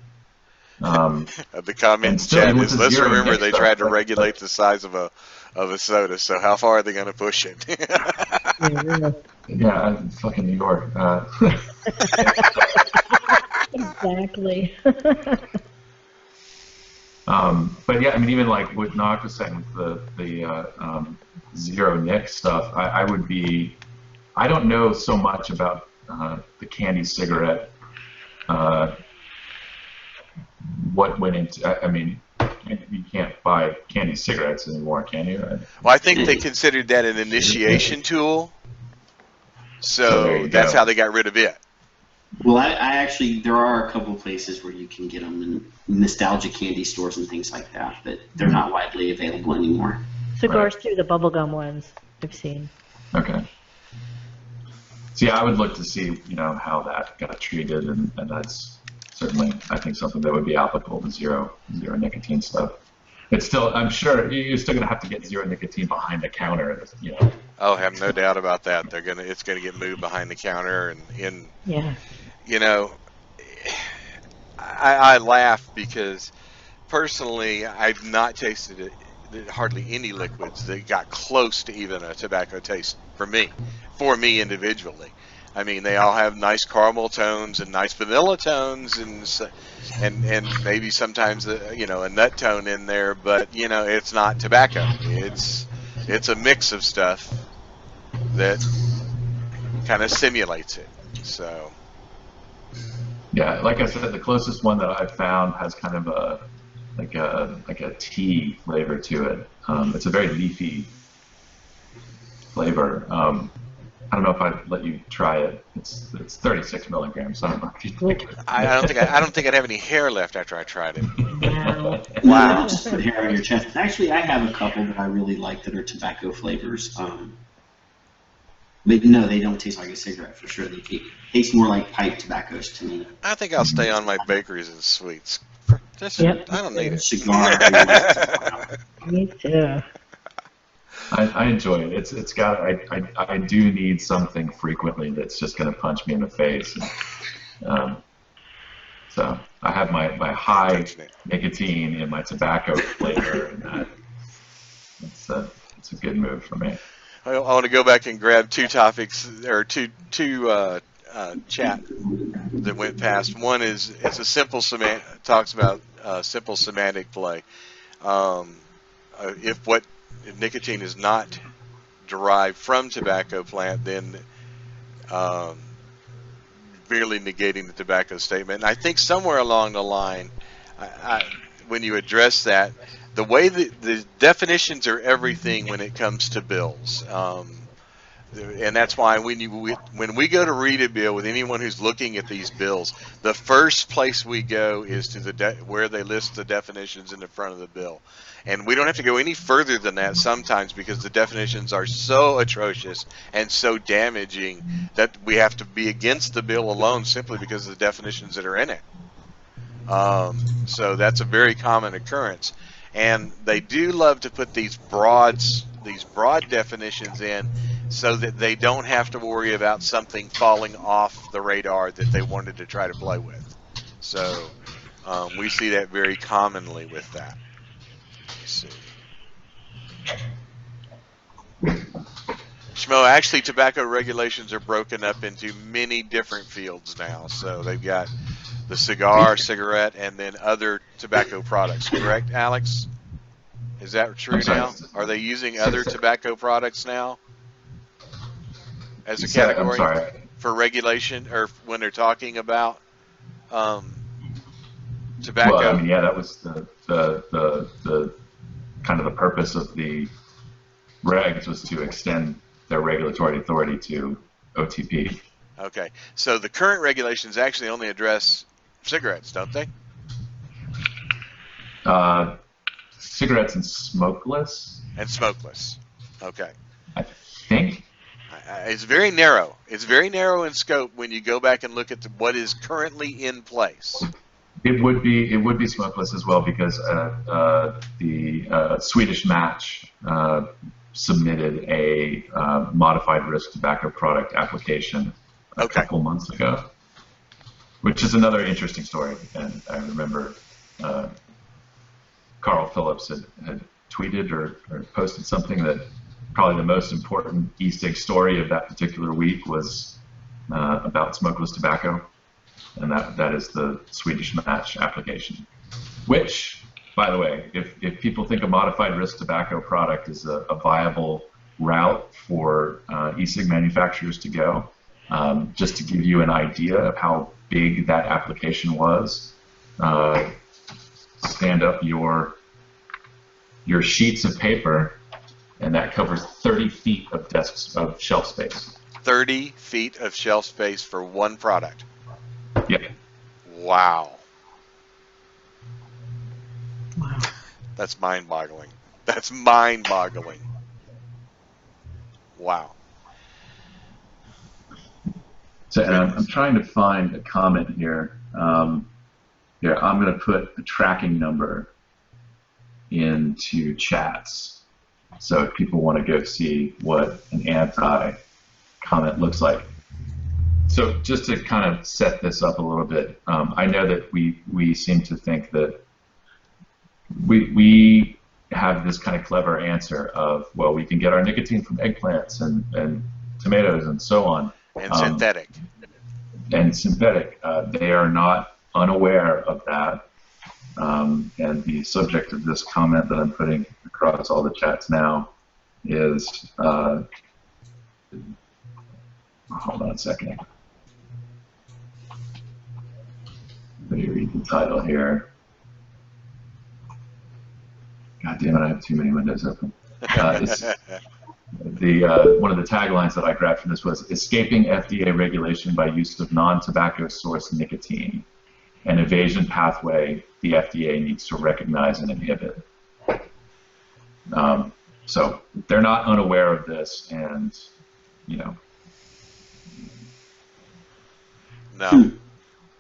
The comment in still, chat with is, the let's zero remember mix they stuff, tried to but- regulate the size of a soda, so how far are they going to push it? Yeah, fucking New York. Exactly. But yeah, I mean, even like what Nog was saying with the zero nic stuff, I would be. I don't know so much about the candy cigarette. What went into? I mean, you can't buy candy cigarettes anymore, can you? Well, I think they considered that an initiation tool, So there so you that's go. how they got rid of it. Well, I actually, there are a couple of places where you can get them in nostalgia candy stores and things like that, but they're not widely available anymore. Cigars too, the bubblegum ones I've seen. Okay. So yeah, I would look to see, you know, how that got treated, and that's certainly, I think, something that would be applicable to zero nicotine stuff. It's still, I'm sure you're still gonna have to get zero nicotine behind the counter, you know. Oh, I have no doubt about that. It's gonna get moved behind the counter, and Yeah. you know, I laugh because personally I've not tasted hardly any liquids that got close to even a tobacco taste for me individually. I mean, they all have nice caramel tones and nice vanilla tones, and maybe sometimes you know, a nut tone in there, but you know, it's not tobacco. It's a mix of stuff that kind of simulates it. So Yeah, like I said, the closest one that I've found has kind of a tea flavor to it. It's a very leafy flavor. I don't know if I'd let you try it. It's 36 milligrams. So I don't know if you'd like it. I don't think I'd have any hair left after I tried it. Wow. Wow. That'll just put hair on your chest. Actually, I have a couple that I really like that are tobacco flavors. But no, they don't taste like a cigarette for sure. They taste more like pipe tobaccos to me. I think I'll stay on my bakeries and sweets. Yep. I don't need it. Cigar. Me too. I enjoy it. It's got. I do need something frequently that's just going to punch me in the face. So I have my high nicotine in my tobacco flavor, and it's a good move for me. I want to go back and grab two topics or two chat that went past. One is it's a simple talks about simple semantic play. If nicotine is not derived from tobacco plant, then merely negating the tobacco statement. And I think somewhere along the line, when you address that, the way that the definitions are everything when it comes to bills. And that's why when we go to read a bill with anyone who's looking at these bills, the first place we go is to where they list the definitions in the front of the bill. And we don't have to go any further than that sometimes because the definitions are so atrocious and so damaging that we have to be against the bill alone simply because of the definitions that are in it. So that's a very common occurrence. And they do love to put these broad definitions in so that they don't have to worry about something falling off the radar that they wanted to try to play with. So we see that very commonly with that. Let's see. Shmo, actually tobacco regulations are broken up into many different fields now. So they've got the cigarette, and then other tobacco products, correct, Alex? Is that true now? Are they using other tobacco products now as a category for regulation, or when they're talking about tobacco? Well, I mean, yeah, that was the kind of the purpose of the regs was to extend their regulatory authority to OTP. Okay. So the current regulations actually only address cigarettes, don't they? Cigarettes and smokeless, And smokeless. Okay. I think. It's very narrow. It's very narrow in scope when you go back and look at what is currently in place. It would be smokeless as well, because the Swedish Match submitted a modified risk tobacco product application a couple months ago, which is another interesting story. And I remember Carl Phillips had tweeted or posted something that probably the most important e-cig story of that particular week was about smokeless tobacco, and that is the Swedish Match application, which, by the way, if people think a modified risk tobacco product is a viable route for e-cig manufacturers to go, just to give you an idea of how big that application was, stand up your sheets of paper, and that covers 30 feet of shelf space. 30 feet of shelf space for one product. Yep. Wow. Wow. That's mind-boggling. That's mind-boggling. Wow. So I'm trying to find a comment here. Here, I'm going to put a tracking number into chats. So if people want to go see what an anti-comment looks like. So just to kind of set this up a little bit, I know that we seem to think that we have this kind of clever answer of, well, we can get our nicotine from eggplants and tomatoes and so on. And synthetic. And synthetic. They are not unaware of that. And the subject of this comment that I'm putting across all the chats now is, hold on a second. Let me read the title here. God damn it, I have too many windows open. One of the taglines that I grabbed from this was, escaping FDA regulation by use of non-tobacco source nicotine, an evasion pathway the FDA needs to recognize and inhibit. So they're not unaware of this, and, you know. No.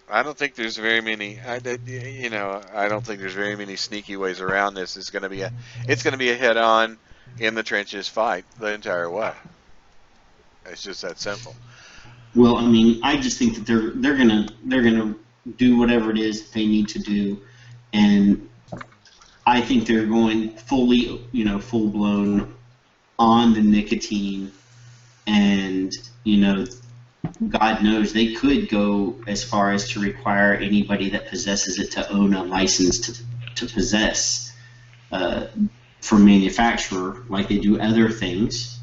I don't think there's very many. I don't think there's very many sneaky ways around this. It's going to be a head-on, in the trenches fight the entire way. It's just that simple. Well, I mean, I just think that they're gonna do whatever it is they need to do, and I think they're going fully, full blown on the nicotine, and God knows they could go as far as to require anybody that possesses it to own a license to possess for manufacturer, like they do other things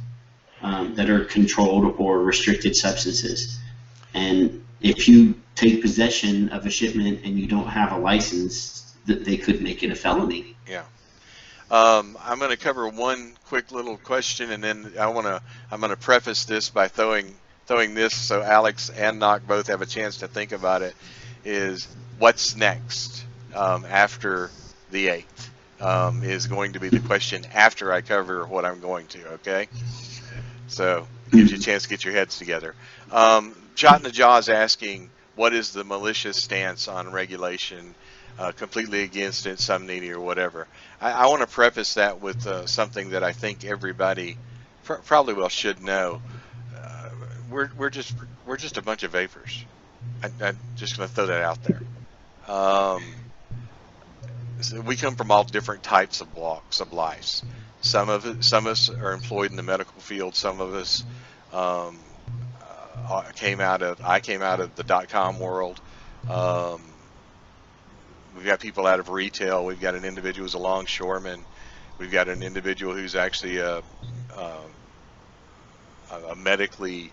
that are controlled or restricted substances. And if you take possession of a shipment and you don't have a license, they could make it a felony. Yeah. I'm going to cover one quick little question, and then I'm going to preface this by throwing this so Alex and Nock both have a chance to think about it. Is what's next after the 8th is going to be the question after I cover what I'm going to. Okay. So gives you a chance to get your heads together. Shot in the Jaw is asking, what is the malicious stance on regulation? Completely against it, some needy or whatever. I want to preface that with something that I think everybody probably should know. We're just a bunch of vapors. I'm just going to throw that out there. So we come from all different types of walks of lives. Some of us are employed in the medical field. Some of us I came out of the .com world. We've got people out of retail. We've got an individual who's a longshoreman. We've got an individual who's actually a medically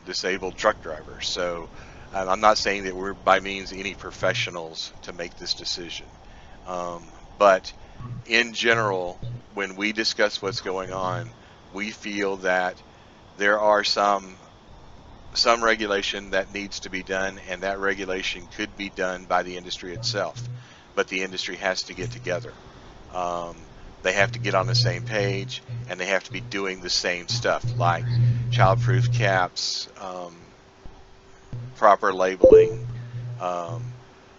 disabled truck driver. So I'm not saying that we're by means any professionals to make this decision. But in general, when we discuss what's going on, we feel that there are some some regulation that needs to be done, and that regulation could be done by the industry itself, but the industry has to get together. They have to get on the same page, and they have to be doing the same stuff, like child-proof caps, proper labeling,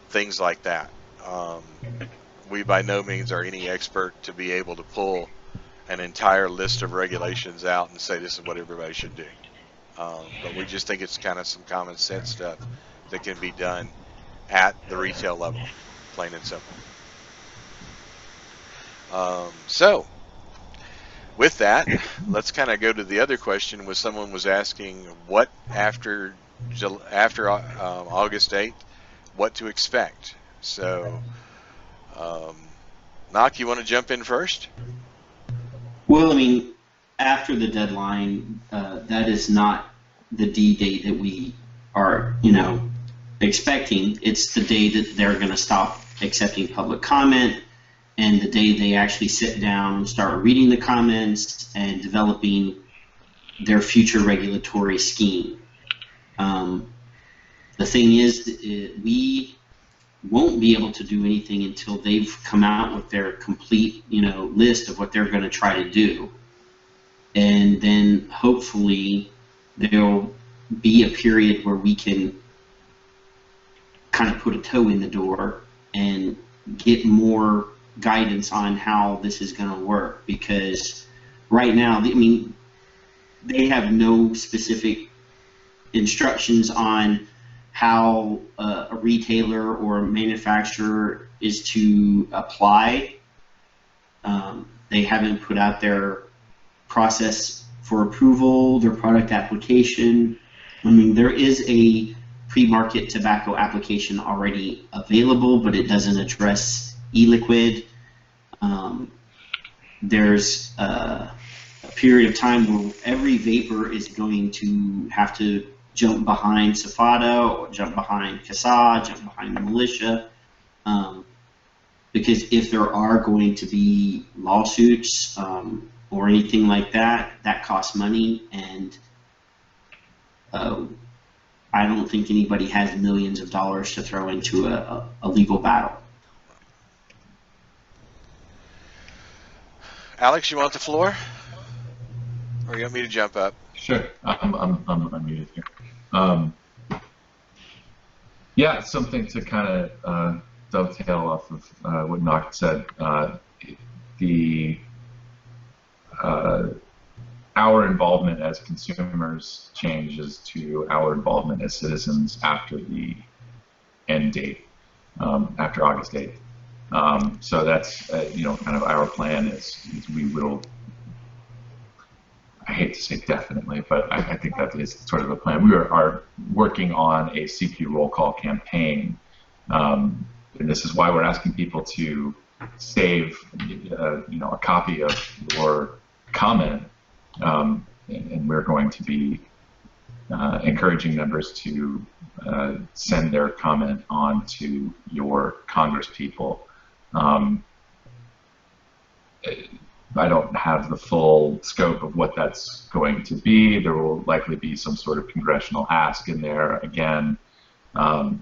things like that. We by no means are any expert to be able to pull an entire list of regulations out and say this is what everybody should do. But we just think it's kind of some common sense stuff that can be done at the retail level, plain and simple. So, with that, let's kind of go to the other question. Was someone was asking what after August 8th, what to expect. So, Knock, you want to jump in first? Well, I mean, after the deadline, that is not the D date that we are, expecting. It's the day that they're going to stop accepting public comment, and the day they actually sit down and start reading the comments and developing their future regulatory scheme. The thing is, we won't be able to do anything until they've come out with their complete, list of what they're going to try to do. And then hopefully there'll be a period where we can kind of put a toe in the door and get more guidance on how this is going to work. Because right now, they have no specific instructions on how a retailer or a manufacturer is to apply. They haven't put out their process for approval, their product application. There is a pre-market tobacco application already available, but it doesn't address e-liquid. There's a period of time where every vapor is going to have to jump behind SFATA or jump behind CASA, jump behind the militia, because if there are going to be lawsuits or anything like that, that costs money, and I don't think anybody has millions of dollars to throw into a legal battle. Alex, you want the floor? Or you want me to jump up? Sure, I'm unmuted here. Yeah, something to kind of dovetail off of what Knock said. Our involvement as consumers changes to our involvement as citizens after the end date, after August 8th. So that's kind of our plan is we will. I hate to say definitely, but I think that is sort of the plan. We are working on a CP roll call campaign, and this is why we're asking people to save, a copy of your comment, and we're going to be encouraging members to send their comment on to your congresspeople. I don't have the full scope of what that's going to be. There will likely be some sort of congressional ask in there. Again, the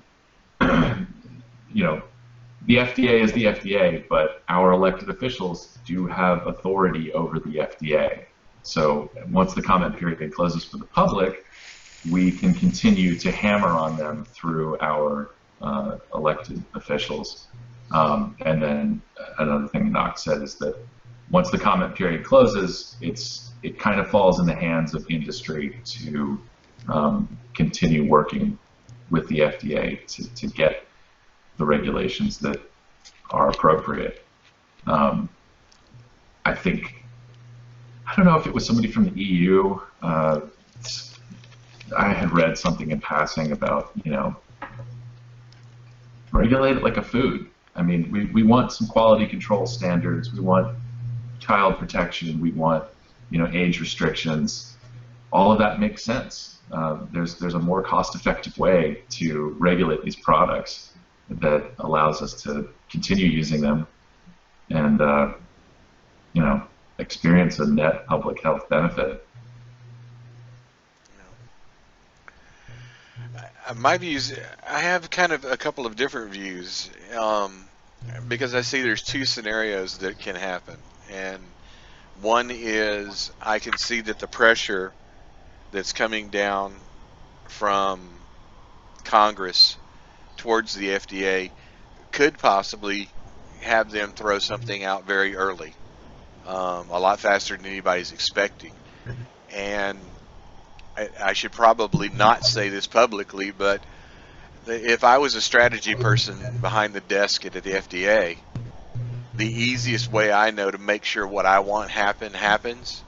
FDA is the FDA, but our elected officials do have authority over the FDA. So once the comment period closes for the public, we can continue to hammer on them through our elected officials. And then another thing Knox said is that once the comment period closes, it kind of falls in the hands of industry to continue working with the FDA to get the regulations that are appropriate. I don't know if it was somebody from the EU. I had read something in passing about, regulate it like a food. I mean, we want some quality control standards. We want child protection. We want, age restrictions. All of that makes sense. There's a more cost-effective way to regulate these products that allows us to continue using them and, experience a net public health benefit. My views, I have kind of a couple of different views, because I see there's two scenarios that can happen. And one is I can see that the pressure that's coming down from Congress towards the FDA could possibly have them throw something out very early, a lot faster than anybody's expecting. And I should probably not say this publicly, but if I was a strategy person behind the desk at the FDA, the easiest way I know to make sure what I want happens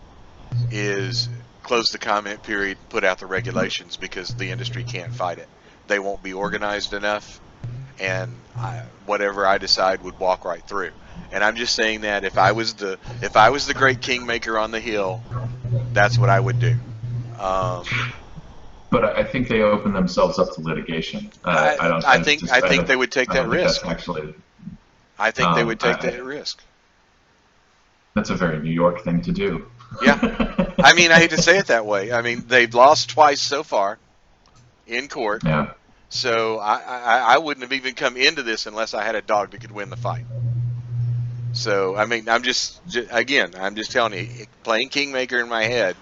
is close the comment period, put out the regulations, because the industry can't fight it. They won't be organized enough, and whatever I decide would walk right through. And I'm just saying that if I was the great kingmaker on the hill, that's what I would do. But I think they open themselves up to litigation. I think they would take that risk. I think they would take that risk. That's a very New York thing to do. Yeah. I mean, I hate to say it that way. I mean, they've lost twice so far in court. Yeah. So I wouldn't have even come into this unless I had a dog that could win the fight. So, I mean, I'm just telling you, playing kingmaker in my head,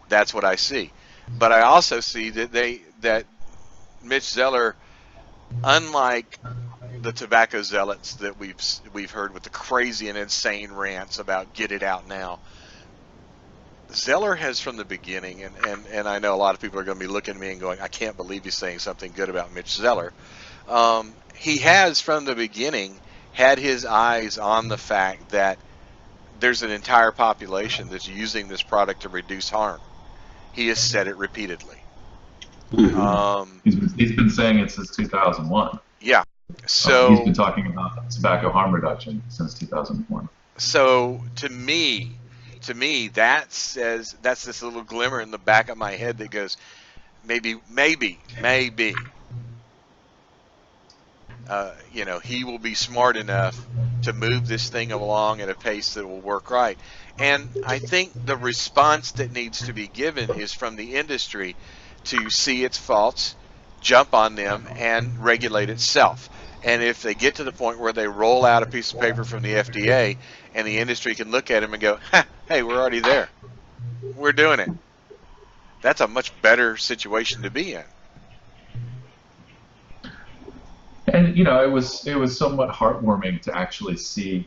that's what I see. But I also see that Mitch Zeller, unlike the tobacco zealots that we've heard with the crazy and insane rants about get it out now, Zeller has from the beginning, and I know a lot of people are going to be looking at me and going, I can't believe he's saying something good about Mitch Zeller. He has from the beginning had his eyes on the fact that there's an entire population that's using this product to reduce harm. He has said it repeatedly. He's been saying it since 2001. Yeah. So he's been talking about tobacco harm reduction since 2001. So to me, that says, that's this little glimmer in the back of my head that goes, maybe. He will be smart enough to move this thing along at a pace that will work right. And I think the response that needs to be given is from the industry to see its faults, jump on them, and regulate itself. And if they get to the point where they roll out a piece of paper from the FDA and the industry can look at them and go, hey, we're already there. We're doing it. That's a much better situation to be in. And it was somewhat heartwarming to actually see.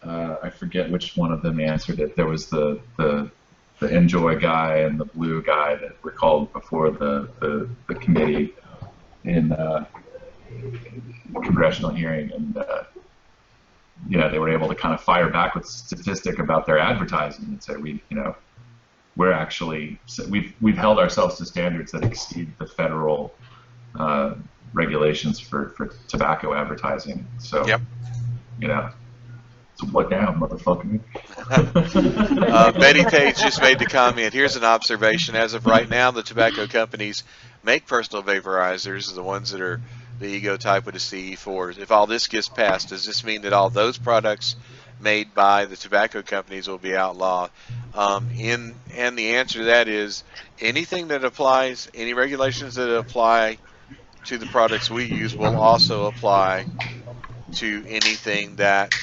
I forget which one of them answered it. There was the Enjoy guy and the Blue guy that were called before the committee in congressional hearing, and they were able to kind of fire back with statistic about their advertising and say we've held ourselves to standards that exceed the federal regulations for tobacco advertising. So, yep. So what now, motherfucker? Betty Page just made the comment, here's an observation. As of right now, the tobacco companies make personal vaporizers, the ones that are the Ego type with the CE4s. If all this gets passed, does this mean that all those products made by the tobacco companies will be outlawed? And the answer to that is anything that applies, any regulations that apply to the products we use will also apply to anything that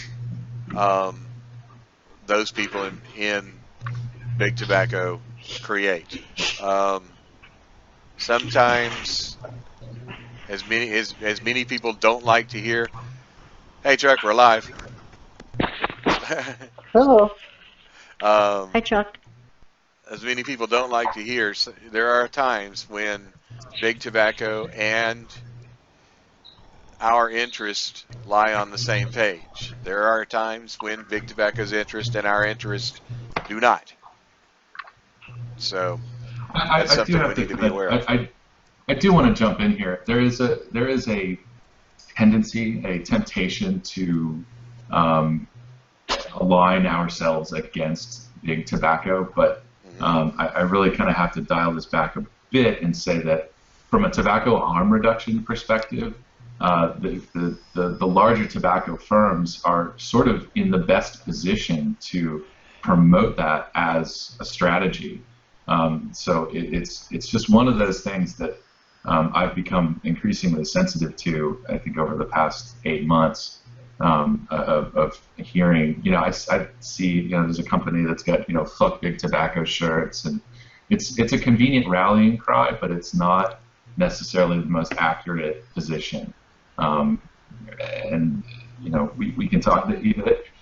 those people in big tobacco create. Sometimes, as many people don't like to hear, "Hey, Chuck, we're live." Hello. Hi, Chuck. As many people don't like to hear, there are times when big tobacco and our interests lie on the same page. There are times when big tobacco's interest and our interest do not. So that's something we need to be aware of. I do want to jump in here. There is a tendency, a temptation to align ourselves against big tobacco, but I really kind of have to dial this back a bit and say that from a tobacco harm reduction perspective, the larger tobacco firms are sort of in the best position to promote that as a strategy. So it's just one of those things that I've become increasingly sensitive to, I think, over the past 8 months, of hearing, I see, there's a company that's got, fuck big tobacco shirts, and it's a convenient rallying cry, but it's not necessarily the most accurate position. And, we can talk that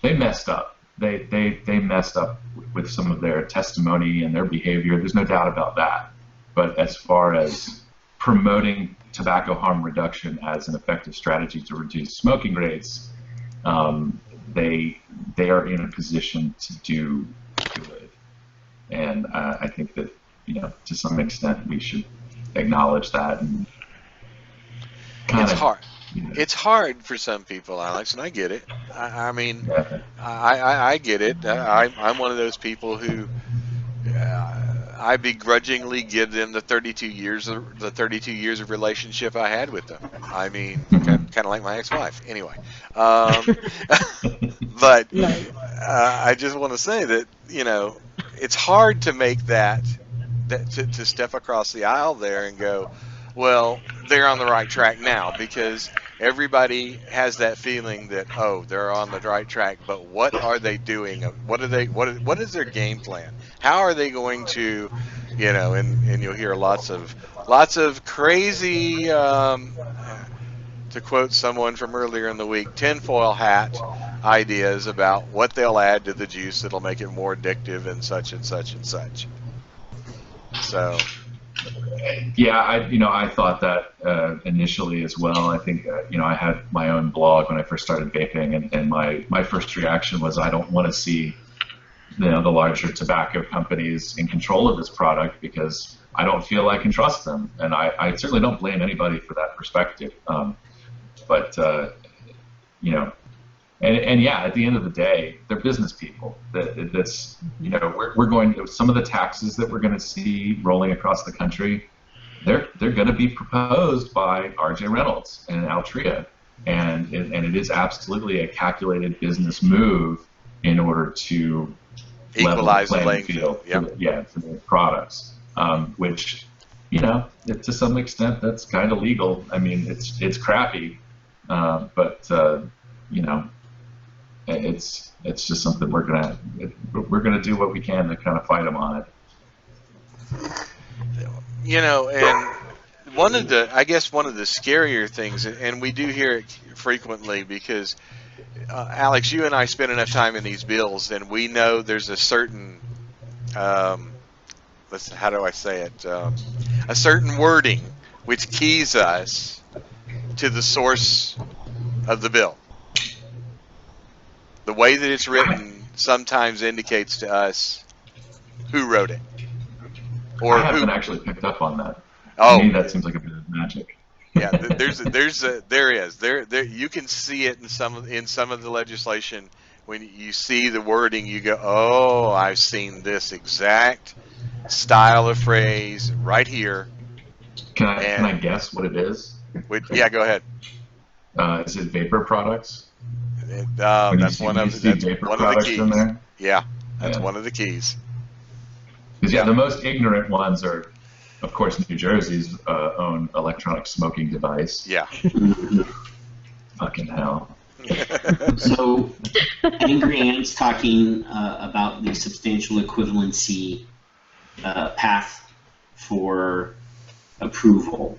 they messed up. They messed up with some of their testimony and their behavior. There's no doubt about that. But as far as promoting tobacco harm reduction as an effective strategy to reduce smoking rates, they are in a position to do good. And I think that, to some extent, we should acknowledge that. And it's hard. It's hard for some people, Alex, and I get it. I mean, Yeah. I get it. I'm one of those people who I begrudgingly give them the 32 years of relationship I had with them. I mean, kind of like my ex-wife. Anyway, but I just want to say that it's hard to make that to step across the aisle there and go, well, they're on the right track now, because everybody has that feeling that, oh, they're on the right track, but what are they doing? What is their game plan? How are they going to, and you'll hear lots of crazy, to quote someone from earlier in the week, tinfoil hat ideas about what they'll add to the juice that'll make it more addictive and such and such and such. So. Yeah, I thought that initially as well. I think, I had my own blog when I first started vaping, and my first reaction was, I don't want to see, the larger tobacco companies in control of this product, because I don't feel I can trust them, and I certainly don't blame anybody for that perspective. And yeah, at the end of the day, they're business people. That's we're going to, some of the taxes that we're going to see rolling across the country, they're going to be proposed by R.J. Reynolds and Altria, and it is absolutely a calculated business move in order to equalize the playing field. Yep. For the products, which to some extent that's kind of legal. I mean, it's crappy, but it's just something we're gonna do what we can to kind of fight them on it. And one of the scarier things, and we do hear it frequently, because Alex, you and I spend enough time in these bills, and we know there's a certain how do I say it? A certain wording which keys us to the source of the bill. The way that it's written sometimes indicates to us who wrote it, or I haven't actually picked up on that. Oh, to me, that seems like a bit of magic. Yeah, there you can see it in some of the legislation. When you see the wording, you go, oh, I've seen this exact style of phrase right here. Can I guess what it is? Yeah, go ahead. Is it vapor products? That's one of the keys. In there? Yeah, that's one of the keys. Because the most ignorant ones are, of course, New Jersey's own electronic smoking device. Yeah. Fucking hell. So, Angry Ant's talking about the substantial equivalency path for approval.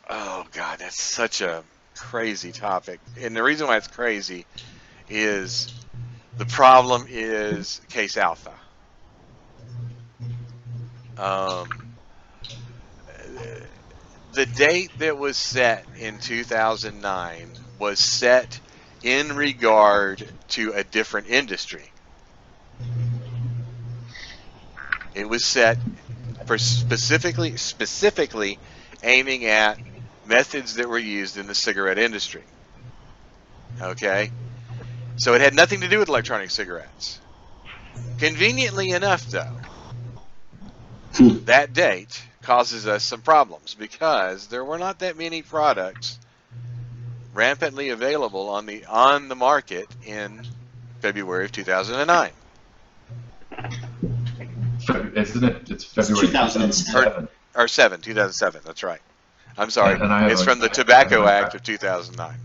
Oh, God, that's such a crazy topic. And the reason why it's crazy is the problem is case alpha. The date that was set in 2009 was set in regard to a different industry. It was set for specifically aiming at methods that were used in the cigarette industry. Okay? So it had nothing to do with electronic cigarettes. Conveniently enough, though, that date causes us some problems because there were not that many products rampantly available on the market in February of 2009. Isn't it? It's February 2007. 2007. That's right. I'm sorry. And I have It's a- from the I Tobacco have a- Act of 2009.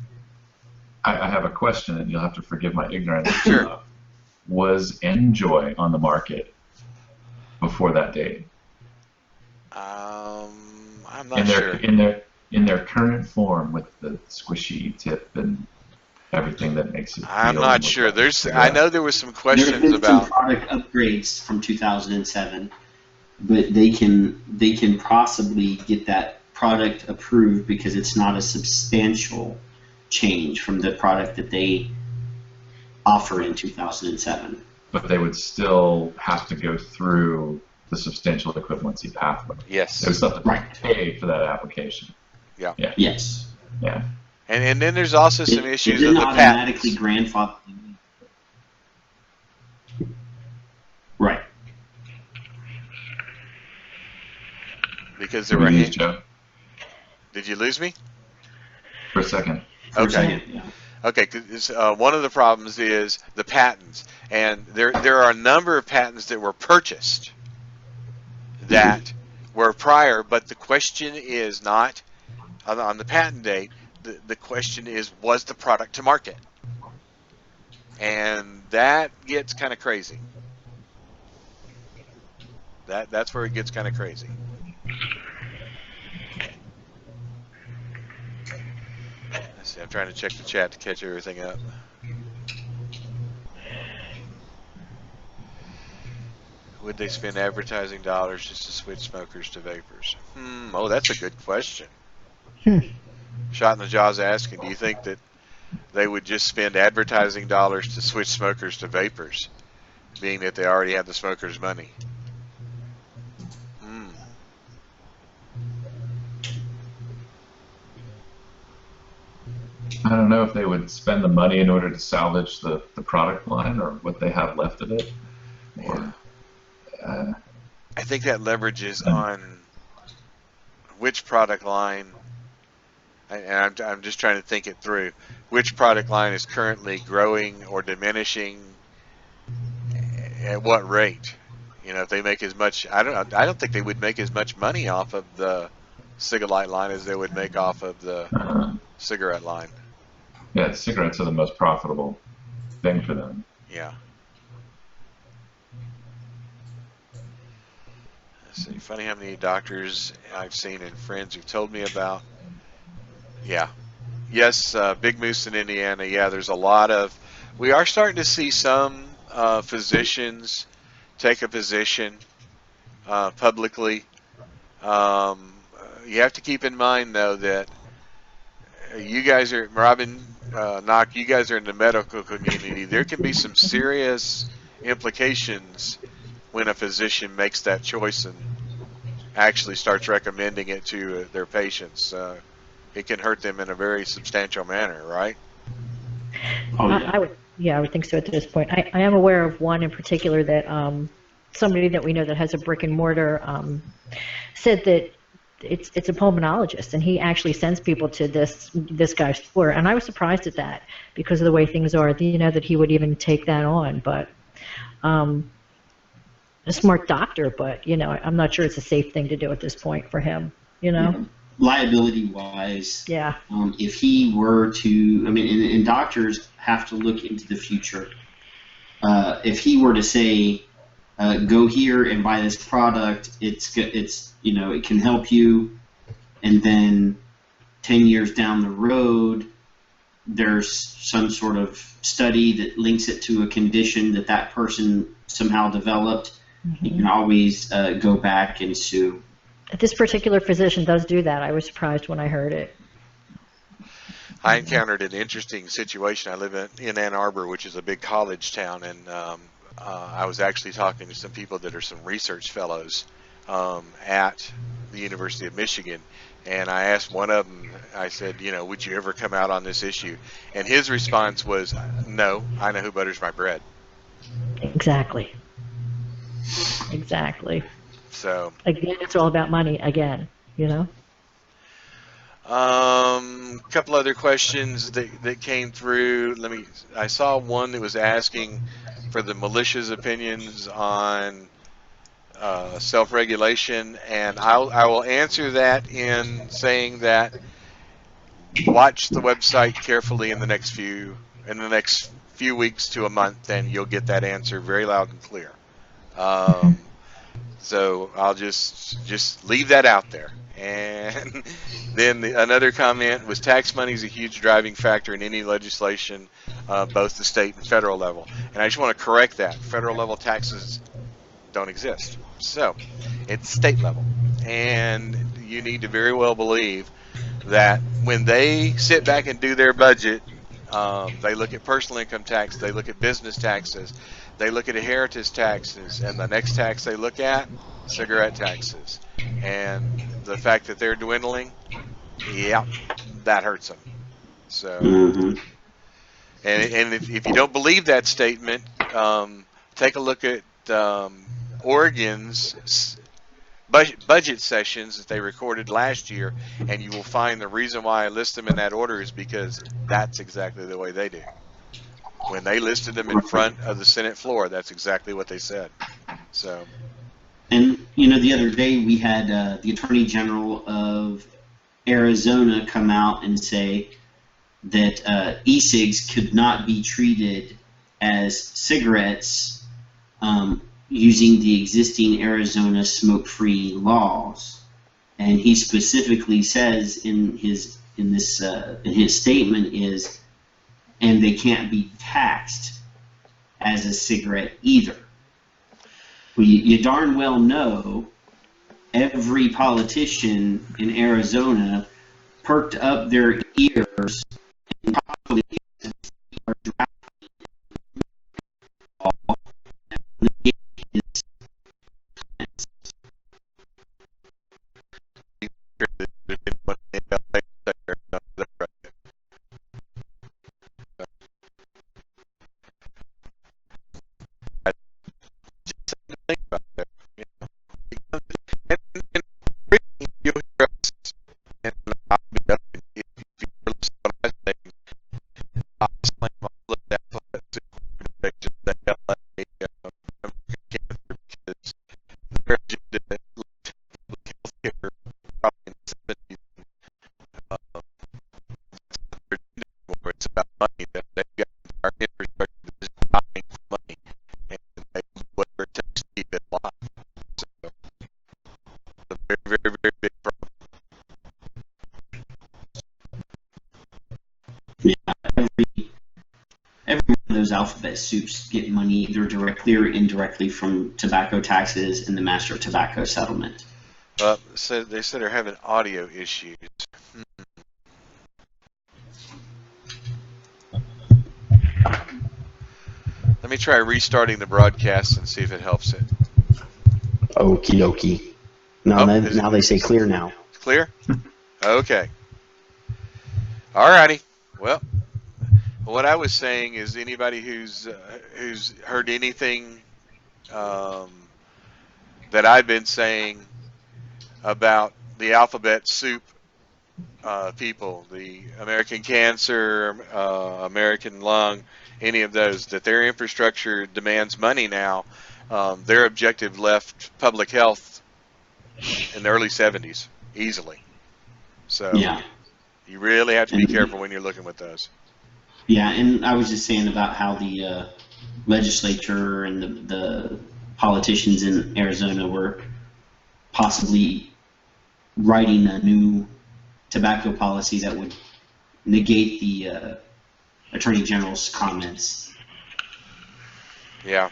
I have a question, and you'll have to forgive my ignorance. Sure. Was Enjoy on the market before that date? I'm not in their sure. in their current form with the squishy tip and everything that makes it. I'm feel not and look sure. like There's. a I cigarette. know there was some There have questions been some about. product upgrades from 2007, but they can possibly get that product approved because it's not a substantial change from the product that they offer in 2007. But they would still have to go through the substantial equivalency pathway. Yes. They would still have to Right. pay for that application. Yes. Yeah. And then there's also some It issues didn't of the automatically patents. grandfather. Right. Because there Did were. we lose Joe Did you lose me? for a second? For a Okay. second, yeah. Okay, 'cause, one of the problems is the patents, and there are a number of patents that were purchased that were prior, but the question is not on the patent date. The question is, was the product to market? And that gets kind of crazy. That's where it gets kind of crazy. Let's see, I'm trying to check the chat to catch everything up. Would they spend advertising dollars just to switch smokers to vapors? Oh, that's a good question. Shot in the Jaw's asking, do you think that they would just spend advertising dollars to switch smokers to vapors, being that they already have the smokers' money? I don't know if they would spend the money in order to salvage the product line or what they have left of it. Or, I think that leverages on which product line, and I'm just trying to think it through, which product line is currently growing or diminishing, at what rate. You know, if they make as much, I don't think they would make as much money off of the Cigalite line as they would make off of the cigarette line. yeah, cigarettes are the most profitable thing for them. Yeah. Let's see, funny how many doctors I've seen and friends who've told me about. Yeah. Yes, Big Moose in Indiana. Yeah, there's a lot of. We are starting to see some physicians take a position publicly. You have to keep in mind, though, that you guys are, Robin, Knock, you guys are in the medical community. There can be some serious implications when a physician makes that choice and actually starts recommending it to their patients. It can hurt them in a very substantial manner, right? Oh, yeah. I would think so at this point. I am aware of one in particular that somebody that we know that has a brick and mortar said that it's a pulmonologist, and he actually sends people to this guy's store, and I was surprised at that because of the way things are. You know, that he would even take that on, but a smart doctor, but you know, I'm not sure it's a safe thing to do at this point for him. You know, liability wise. Yeah. If he were to, I mean, and doctors have to look into the future. If he were to say, go here and buy this product, it's you know, it can help you, and then 10 years down the road, there's some sort of study that links it to a condition that person somehow developed, you can always go back and sue. This particular physician does do that. I was surprised when I heard it. I encountered an interesting situation. I live in Ann Arbor, which is a big college town, and I was actually talking to some people that are some research fellows at the University of Michigan, and I asked one of them, I said, you know, would you ever come out on this issue? And his response was, no, I know who butters my bread. Exactly. So again, it's all about money again, you know. A couple other questions that came through. I saw one that was asking for the militia's opinions on self-regulation, and I will answer that in saying that watch the website carefully in the next few weeks to a month, and you'll get that answer very loud and clear. So I'll just leave that out there. And then another comment was tax money is a huge driving factor in any legislation, both the state and federal level. And I just want to correct that. Federal level taxes don't exist. So it's state level. And you need to very well believe that when they sit back and do their budget, they look at personal income tax, they look at business taxes, they look at inheritance taxes, and the next tax they look at, cigarette taxes. And the fact that they're dwindling, yeah, that hurts them. So, and if you don't believe that statement, take a look at Oregon's budget sessions that they recorded last year, and you will find the reason why I list them in that order is because that's exactly the way they do. When they listed them in front of the Senate floor, that's exactly what they said. So. And, you know, the other day we had the Attorney General of Arizona come out and say that e-cigs could not be treated as cigarettes using the existing Arizona smoke-free laws. And he specifically says in his statement is, and they can't be taxed as a cigarette either. Well, you darn well know every politician in Arizona perked up their ears and probably are drafting law that will negate his comments. Alphabet soups get money either directly or indirectly from tobacco taxes and the Master Tobacco Settlement. So they said they're having audio issues. Let me try restarting the broadcast and see if it helps it. Okie dokie. Now they say clear now. Clear? Okay. Alrighty. Well, what I was saying is anybody who's heard anything that I've been saying about the alphabet soup people, the American Cancer, American Lung, any of those, that their infrastructure demands money now, their objective left public health in the early 70s easily. So yeah. You really have to be careful when you're looking with those. Yeah, and I was just saying about how the legislature and the politicians in Arizona were possibly writing a new tobacco policy that would negate the Attorney General's comments. Yeah.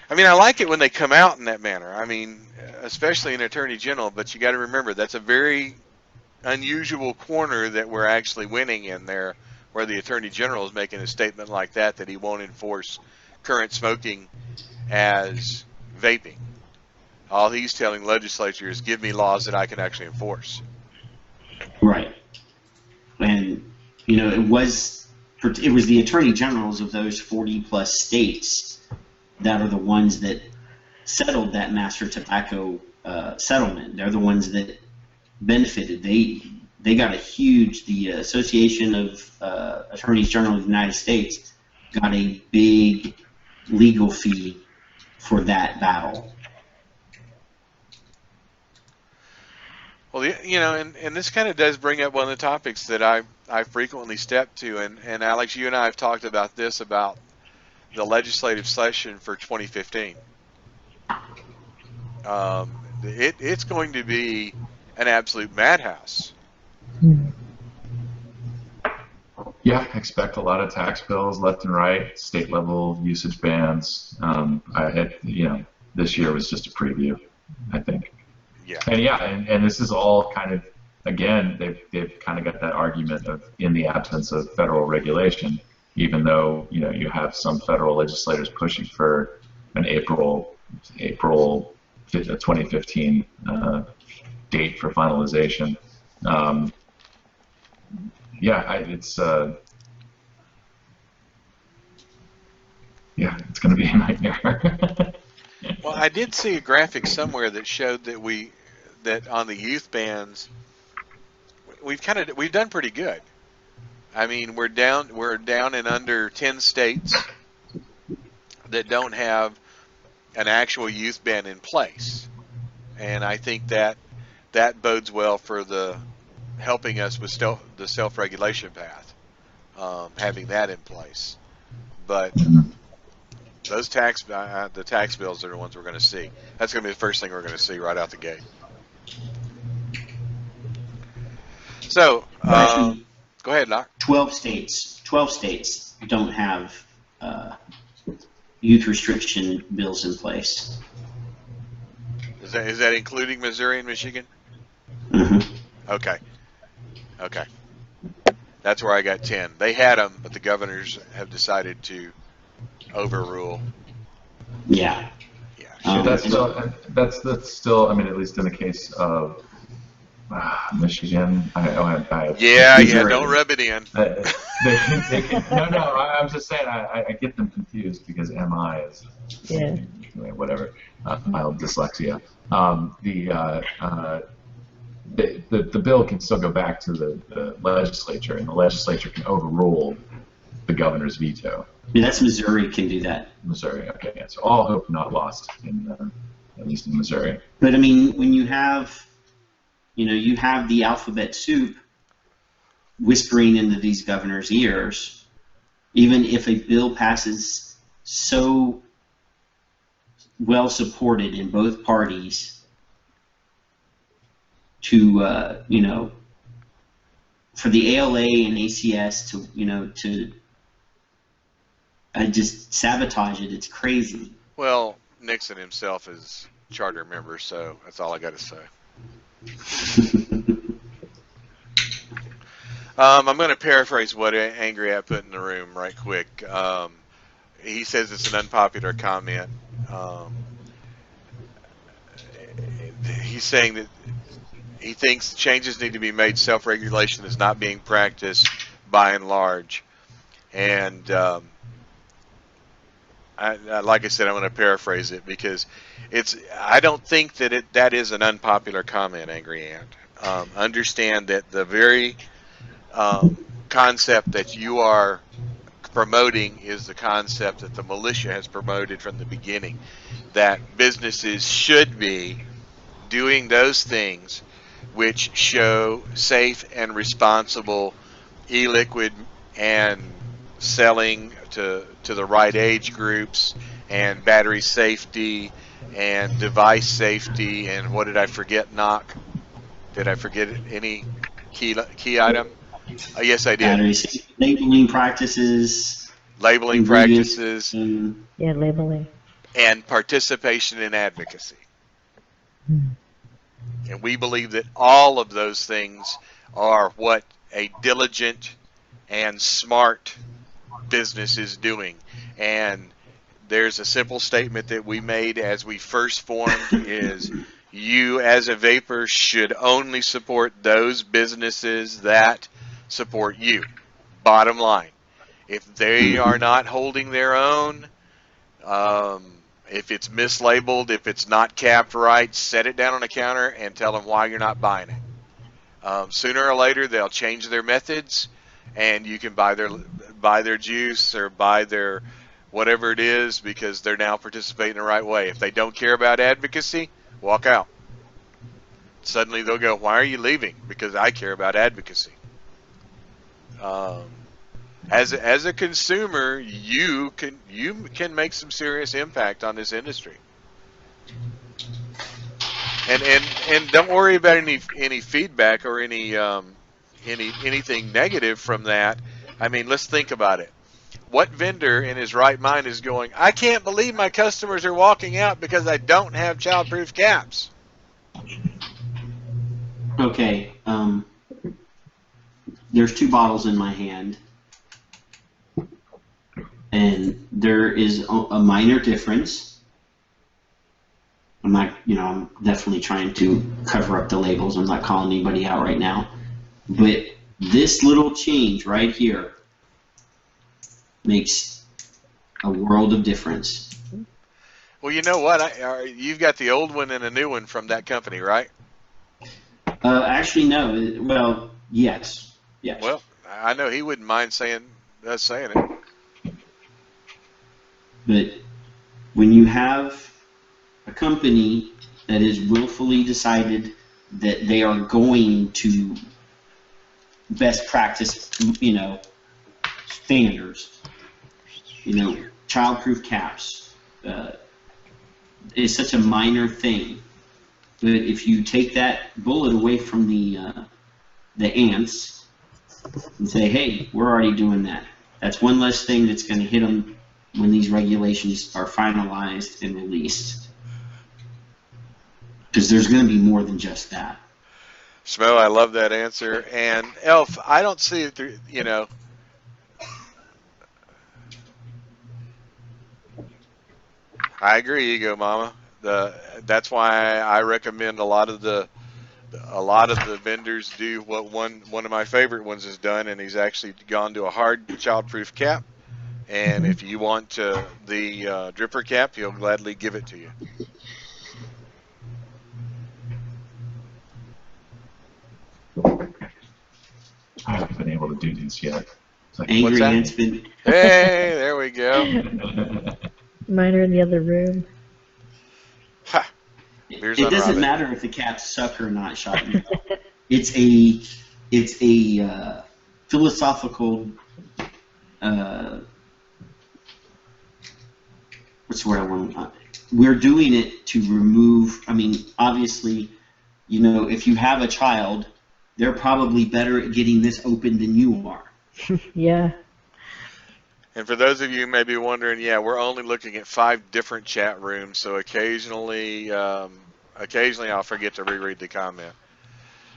I mean, I like it when they come out in that manner. I mean, especially an Attorney General, but you got to remember that's a very unusual corner that we're actually winning in there, where the Attorney General is making a statement like that he won't enforce current smoking as vaping. All he's telling legislature is give me laws that I can actually enforce. Right. And, you know, it was the Attorney Generals of those 40-plus states that are the ones that settled that Master Tobacco settlement. They're the ones that benefited. They got the Association of Attorneys General of the United States got a big legal fee for that battle. Well, and this kind of does bring up one of the topics that I frequently step to, and Alex, you and I have talked about this, about the legislative session for 2015. It's going to be an absolute madhouse. Yeah, expect a lot of tax bills left and right, state level usage bans. This year was just a preview, I think. Yeah. And this is all kind of, again, they've kind of got that argument of, in the absence of federal regulation, even though you have some federal legislators pushing for an April 2015 date for finalization. It's going to be a nightmare. Well, I did see a graphic somewhere that showed that on the youth bans, we've done pretty good. I mean, we're down in under 10 states that don't have an actual youth ban in place, and I think that bodes well for helping us with the self-regulation path, having that in place. But those the tax bills are the ones we're going to see. That's going to be the first thing we're going to see right out the gate. So, go ahead, Doc. 12 states don't have youth restriction bills in place. Is that including Missouri and Michigan? Mm-hmm. Okay. That's where I got 10. They had them, but the governors have decided to overrule. Yeah. Yeah. That's still. I mean, at least in the case of Michigan, Missouri. Don't rub it in. I'm just saying I get them confused because MI is whatever, mild dyslexia. The bill can still go back to the legislature, and the legislature can overrule the governor's veto. Yeah, that's Missouri can do that. Missouri, okay. Yeah, so all hope not lost at least in Missouri. But I mean, when you have the alphabet soup whispering into these governors' ears, even if a bill passes so well supported in both parties to for the ALA and ACS to just sabotage it, it's crazy. Well, Nixon himself is charter member, so that's all I got to say. I'm going to paraphrase what Angry At put in the room right quick. He says it's an unpopular comment. He's saying that he thinks changes need to be made. Self-regulation is not being practiced by and large. And like I said, I'm going to paraphrase it because I don't think that is an unpopular comment, Angry Ant. Understand that the very concept that you are promoting is the concept that the militia has promoted from the beginning, that businesses should be doing those things which show safe and responsible e-liquid and selling to the right age groups, and battery safety and device safety, and what did I forget, Knock? Did I forget any key item? Yes, I did. Battery safety, labeling practices. Labeling practices. Yeah, labeling. And participation in advocacy. And we believe that all of those things are what a diligent and smart business is doing. And there's a simple statement that we made as we first formed is you as a vapor should only support those businesses that support you. Bottom line. If they are not holding their own, if it's mislabeled, if it's not capped right, set it down on a counter and tell them why you're not buying it. Sooner or later, they'll change their methods, and you can buy their juice or buy their whatever it is because they're now participating the right way. If they don't care about advocacy, walk out. suddenly they'll go, "Why are you leaving?" Because I care about advocacy. As a consumer, you can make some serious impact on this industry. And don't worry about any feedback or anything negative from that. I mean, let's think about it. What vendor in his right mind is going, "I can't believe my customers are walking out because I don't have childproof caps"? Okay, there's 2 bottles in my hand, and there is a minor difference. I'm not, I'm definitely trying to cover up the labels. I'm not calling anybody out right now. But this little change right here makes a world of difference. Well, you know what? You've got the old one and a new one from that company, right? Actually, no. Well, yes. Yes. Well, I know he wouldn't mind us saying it. But when you have a company that is willfully decided that they are going to best practice, standards, childproof caps, is such a minor thing. But if you take that bullet away from the ants and say, "Hey, we're already doing that," that's one less thing that's going to hit them when these regulations are finalized and released. Because there's going to be more than just that. Smo, I love that answer. And Elf, I don't see it through, I agree, Ego Mama. That's why I recommend a lot of the vendors do what one of my favorite ones has done, and he's actually gone to a hard childproof cap. And if you want the dripper cap, he'll gladly give it to you. I haven't been able to do these yet. Angry Ant's been. Hey, there we go. Mine are in the other room. Ha. It doesn't matter if the caps suck or not, Shotton. It's a philosophical. What's the word I want? We're doing it to remove. I mean, obviously, if you have a child, they're probably better at getting this open than you are. Yeah. And for those of you who may be wondering, yeah, we're only looking at 5 different chat rooms, so occasionally I'll forget to reread the comment.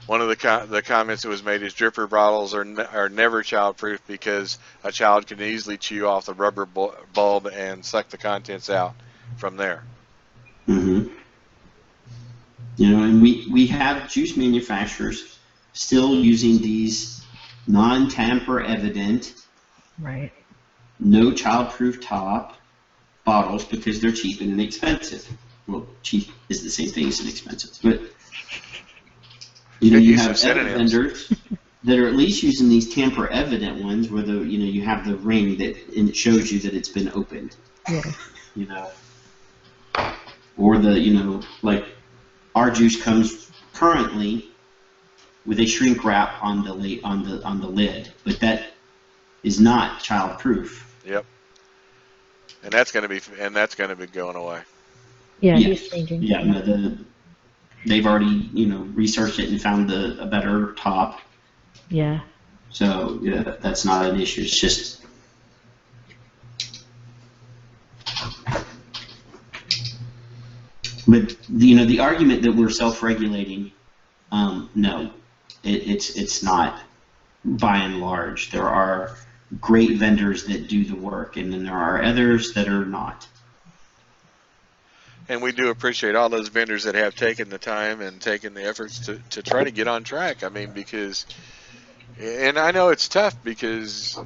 One of the comments that was made is dripper bottles are never childproof because a child can easily chew off the rubber bulb and suck the contents out from there. Mm-hmm. And we have juice manufacturers still using these non-tamper evident, right, no childproof top bottles because they're cheap and inexpensive. Well, cheap is the same thing as inexpensive, but you have other vendors that are at least using these tamper evident ones where you have the ring and it shows you that it's been opened. Yeah. Or like our juice comes currently with a shrink wrap on the lid, but that is not childproof. Yep. And that's going to be going away. Yeah, yes. He's changing. Yeah, no, they've already researched it and found a better top. Yeah. So that's not an issue. It's just but the argument that we're self-regulating, no, it's not. By and large, there are great vendors that do the work, and then there are others that are not. And we do appreciate all those vendors that have taken the time and taken the efforts to try to get on track. I mean, because, and I know it's tough because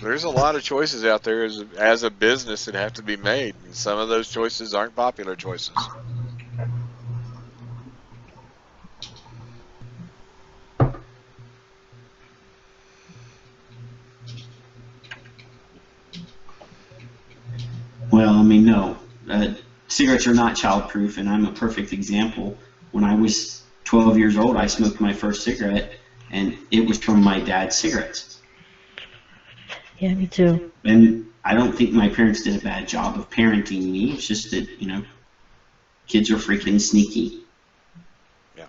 there's a lot of choices out there as a business that have to be made, and some of those choices aren't popular choices. Well, I mean, no. Cigarettes are not childproof, and I'm a perfect example. When I was 12 years old, I smoked my first cigarette, and it was from my dad's cigarettes. Yeah, me too. And I don't think my parents did a bad job of parenting me. It's just that, you know, kids are freaking sneaky. Yeah.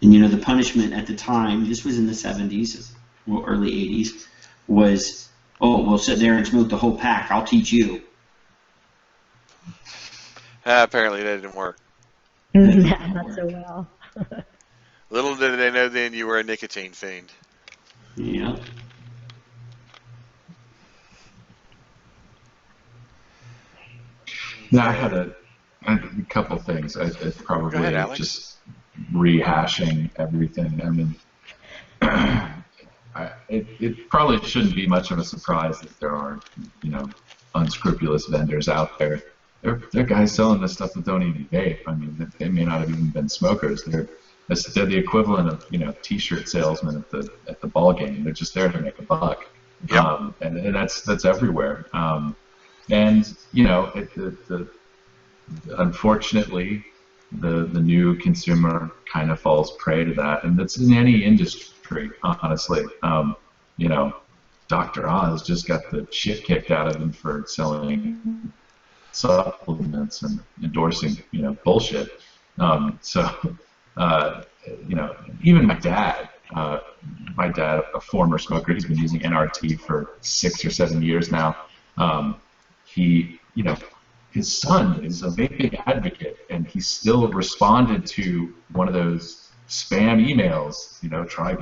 And, you know, the punishment at the time, this was in the 70s, well, early 80s, was, oh, well, sit there and smoke the whole pack. I'll teach you. Apparently that didn't work. Not so well. Little did they know then you were a nicotine fiend. Yeah. No, I had a couple things. It's probably Go ahead, Alex. just rehashing everything. I mean, it probably shouldn't be much of a surprise that there are, you know, unscrupulous vendors out there. There are guys selling this stuff that don't even vape. I mean, they may not have even been smokers. They're the equivalent of, you know, T-shirt salesmen at the ball game. They're just there to make a buck. Yep. And that's everywhere. And you know, unfortunately, the new consumer kind of falls prey to that, and that's in any industry, honestly. You know, Dr. Oz just got the shit kicked out of him for selling supplements and endorsing, you know, bullshit. You know, even my dad, a former smoker, he's been using NRT for 6 or 7 years now. He, you know, his son is a vaping advocate, and he still responded to one of those spam emails, you know, try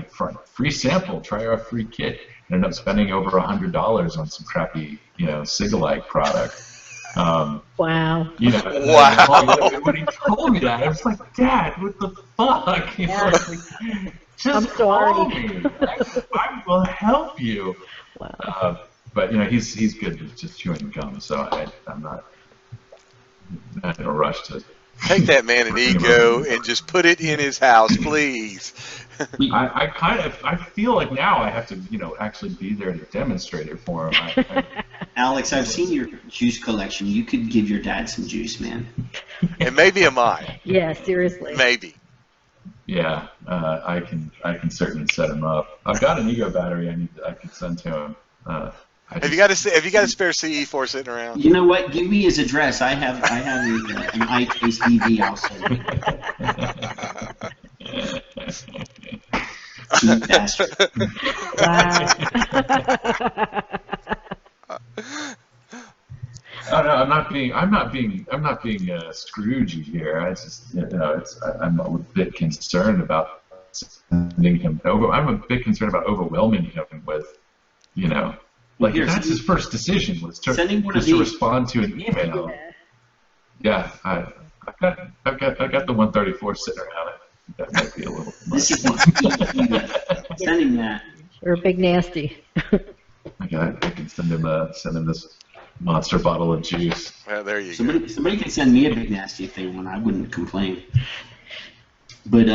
free sample, try our free kit, and ended up spending over $100 on some crappy, you know, Cigalike product. Wow. You know, Wow. when he told me that, I was like, Dad, what the fuck? You know, like, just I'm sorry. call me. I will help you. Wow. But you know, he's good at just chewing gum, so I'm not in a rush to. Take that man an ego and just put it in his house, please. I feel like now I have to, you know, actually be there to demonstrate it for him. Alex, I've seen your juice collection. You could give your dad some juice, man. And maybe a mine. Yeah, seriously. Maybe. Yeah, I can certainly set him up. I've got an ego battery I can send to him. Have you got a spare CE4 sitting around? You know what? Give me his address. I have an iTaste DV. I'll send it. Cheap bastard. Wow. Oh no, I'm not being Scroogey here. I just, you know, I'm a bit concerned about sending him over. I'm a bit concerned about overwhelming him with, you know, like that's his first decision was to respond to an email. Yeah, I've got the 134 sitting around. That might be a little much. Sending that. You're a big nasty. I can send him this monster bottle of juice. Well, there you go. Somebody can send me a big nasty if they want. I wouldn't complain. But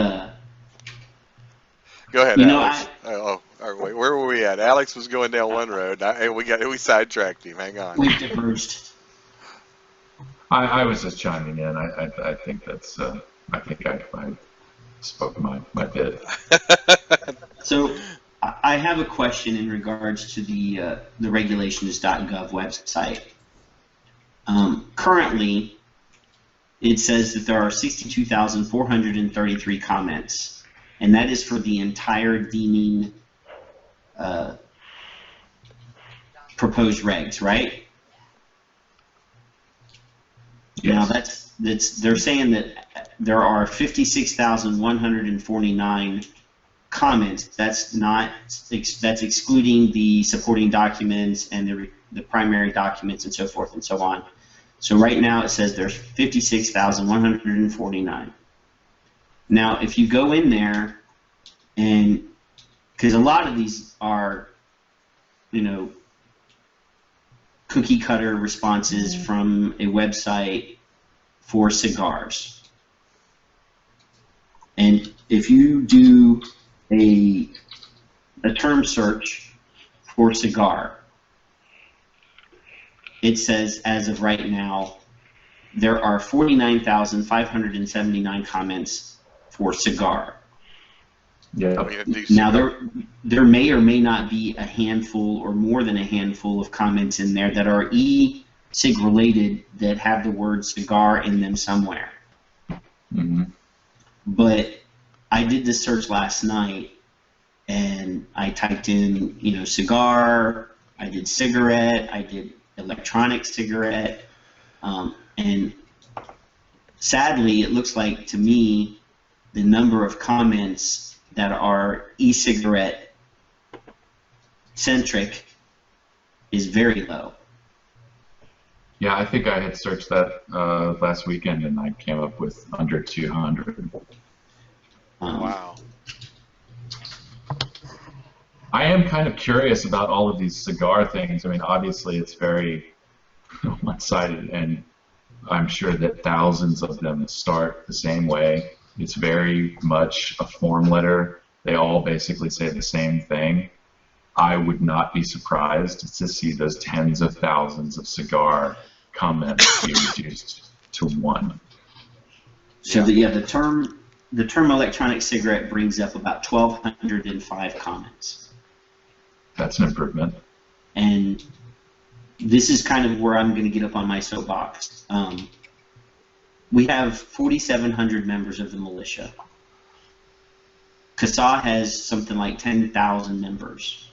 Go ahead, you know, Alex. Wait, where were we at? Alex was going down one road, and we sidetracked him. Hang on. we've diverged. I was just chiming in. I think that's. I think I spoke my bit. So I have a question in regards to the regulations.gov website. Currently, it says that there are 62,433 comments, and that is for the entire deeming proposed regs, right? Yes. Now they're saying that there are 56,149 comments. That's excluding the supporting documents and the primary documents and so forth and so on. So right now it says there's 56,149. Now if you go in there, and because a lot of these are, you know, cookie cutter responses from a website for cigars. And if you do a term search for cigar, it says as of right now there are 49,579 comments for cigar. Yeah. Now there may or may not be a handful or more than a handful of comments in there that are e-cig related that have the word cigar in them somewhere. Mm-hmm. But I did this search last night, and I typed in, cigar, I did cigarette, I did electronic cigarette, and sadly, it looks like to me the number of comments that are e-cigarette centric is very low. Yeah, I think I had searched that last weekend, and I came up with under 200. Wow. I am kind of curious about all of these cigar things. I mean, obviously it's very one-sided, and I'm sure that thousands of them start the same way. It's very much a form letter. They all basically say the same thing. I would not be surprised to see those tens of thousands of cigar comments be reduced to one. So the term electronic cigarette brings up about 1,205 comments. That's an improvement. And this is kind of where I'm going to get up on my soapbox. We have 4,700 members of the militia. CASA has something like 10,000 members.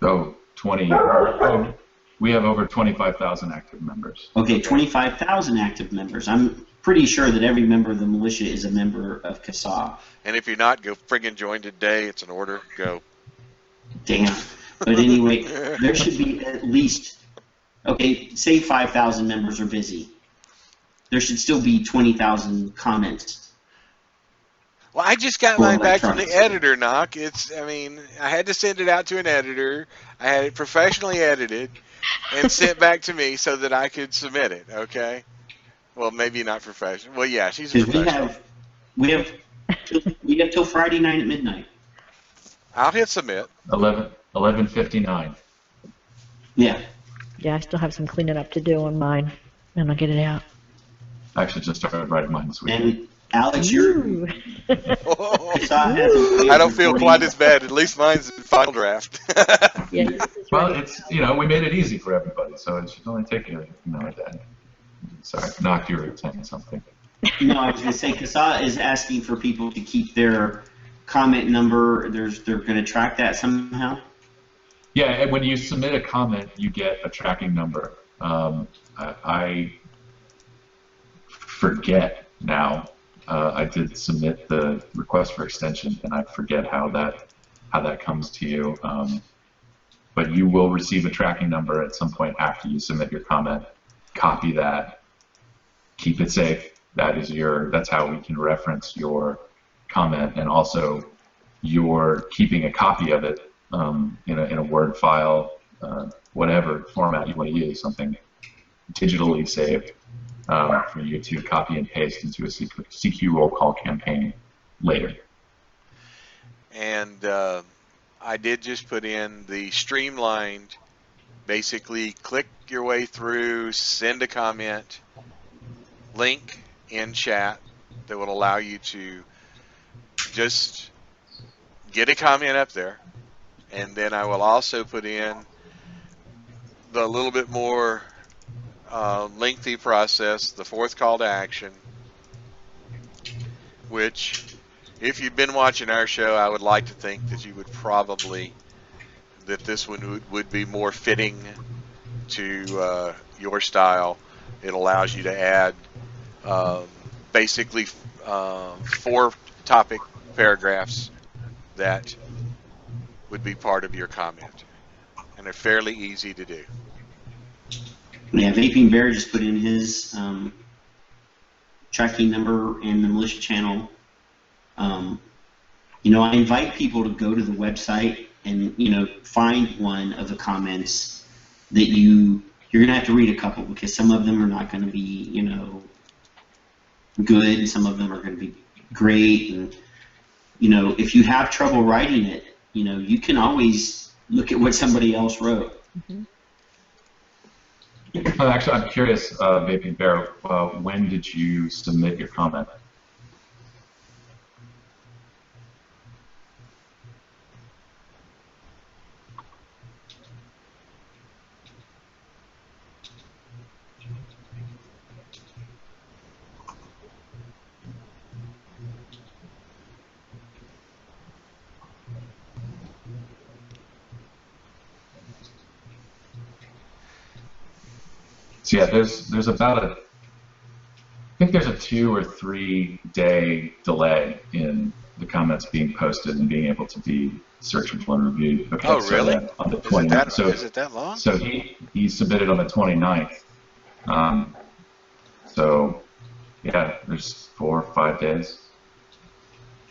Oh, we have over 25,000 active members. Okay, 25,000 active members. I'm pretty sure that every member of the militia is a member of CASA. And if you're not, go friggin' join today. It's an order. Go. Damn. But anyway, there should be at least, say 5,000 members are busy. There should still be 20,000 comments. Well, I just got mine back from the editor, Knock. I had to send it out to an editor. I had it professionally edited and sent back to me so that I could submit it, okay? Well, maybe not professional. Well, yeah, she's a professional. We have till Friday night at midnight. I'll hit submit. 11:59. Yeah. Yeah, I still have some cleaning up to do on mine, and I'll get it out. I actually just started writing mine this week. And Alex, Ooh. I don't feel quite as bad. At least mine's in final draft. Yeah, this is Well, ready. it's we made it easy for everybody, so it should only take a day. Sorry, Knock, you were saying something. No, I was going to say CASA is asking for people to keep their comment number. They're going to track that somehow. Yeah, and when you submit a comment, you get a tracking number. I forget now. I did submit the request for extension, and I forget how that comes to you. But you will receive a tracking number at some point after you submit your comment. Copy that. Keep it safe. That's how we can reference your comment, and also you're keeping a copy of it in a Word file, whatever format you want to use, something digitally saved for you to copy and paste into a CQ roll call campaign later. And I did just put in the streamlined, basically click your way through, send a comment, link in chat that will allow you to just get a comment up there. And then I will also put in the little bit more lengthy process, the fourth call to action, which, if you've been watching our show, I would like to think that you would probably, that this one would be more fitting to your style. It allows you to add basically 4 topic paragraphs that would be part of your comment, and they're fairly easy to do. Yeah, Vaping Bear just put in his tracking number in the militia channel. I invite people to go to the website and find one of the comments that you're gonna have to read a couple, because some of them are not going to be good, and some of them are going to be great. And if you have trouble writing it, you can always look at what somebody else wrote. Mm-hmm. Actually, I'm curious, Vaping Bear, when did you submit your comment? So yeah, there's about I think there's a 2 or 3 day delay in the comments being posted and being able to be searchable and reviewed. Okay, Oh, really? So on the Is it 29th. that? So, Is it that long? so he submitted on the 29th. So yeah, there's 4 or 5 days.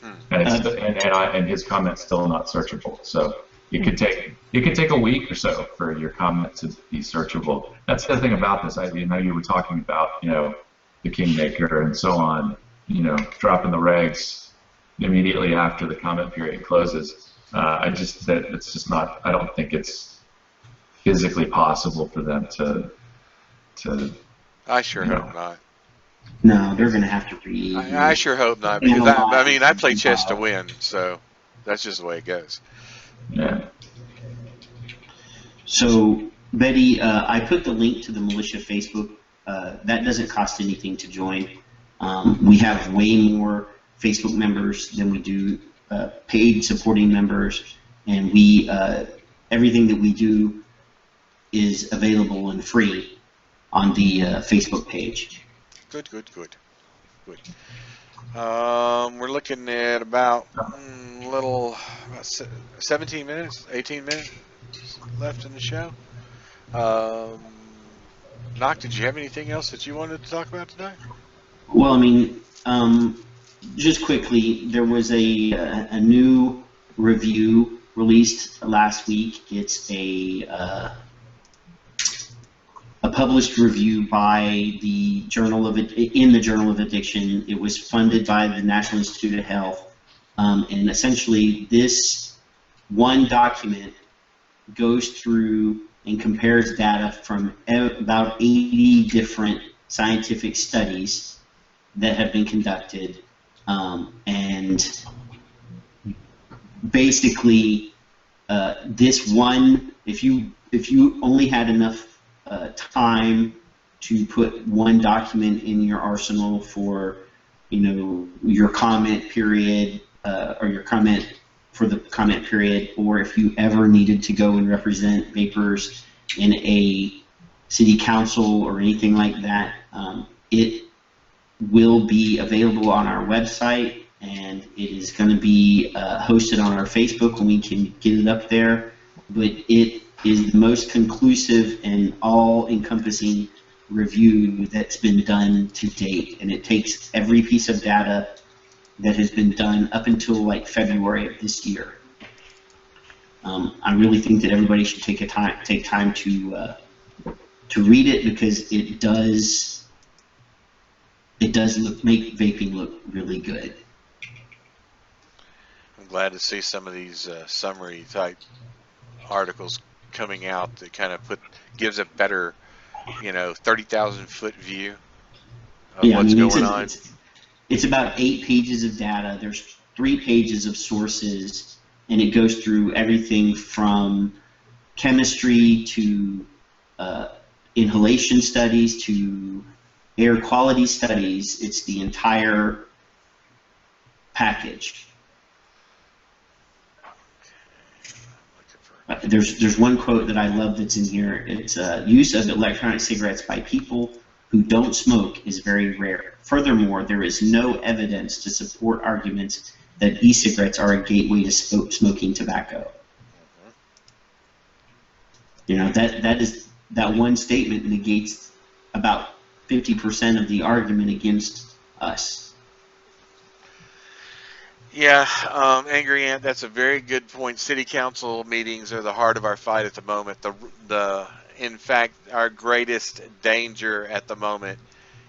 And it's and his comment's still not searchable. So it could take a week or so for your comment to be searchable. That's the thing about this. You were talking about the Kingmaker and so on. Dropping the regs immediately after the comment period closes. It's just not. I don't think it's physically possible for them to. I sure hope not. No, they're going to have to read. I sure hope not, because I play chess to win, so that's just the way it goes. Yeah. So, Betty, I put the link to the militia Facebook. That doesn't cost anything to join. We have way more Facebook members than we do paid supporting members, and everything that we do is available and free on the Facebook page. Good. We're looking at about 17 minutes, 18 minutes left in the show. Nock, did you have anything else that you wanted to talk about tonight? Well, just quickly, there was a new review released last week. It's a published review by the Journal of Addiction. It was funded by the National Institute of Health, and essentially this one document goes through and compares data from about 80 different scientific studies that have been conducted, and basically this one, if you only had enough time to put one document in your arsenal for your comment period, or your comment for the comment period, or if you ever needed to go and represent vapors in a city council or anything like that, it will be available on our website, and it is going to be hosted on our Facebook when we can get it up there. But it is the most conclusive and all-encompassing review that's been done to date, and it takes every piece of data that has been done up until like February of this year. I really think that everybody should take time to read it, because it does make vaping look really good. I'm glad to see some of these summary type articles coming out that kind of gives a better 30,000 foot view of what's going on. It's about 8 pages of data. There's 3 pages of sources, and it goes through everything from chemistry to inhalation studies to air quality studies. It's the entire package. There's one quote that I love that's in here. It's use of electronic cigarettes by people who don't smoke is very rare. Furthermore, there is no evidence to support arguments that e-cigarettes are a gateway to smoking tobacco. That one statement negates about 50% of the argument against us. Yeah, Angry Ant, that's a very good point. City council meetings are the heart of our fight at the moment. In fact, our greatest danger at the moment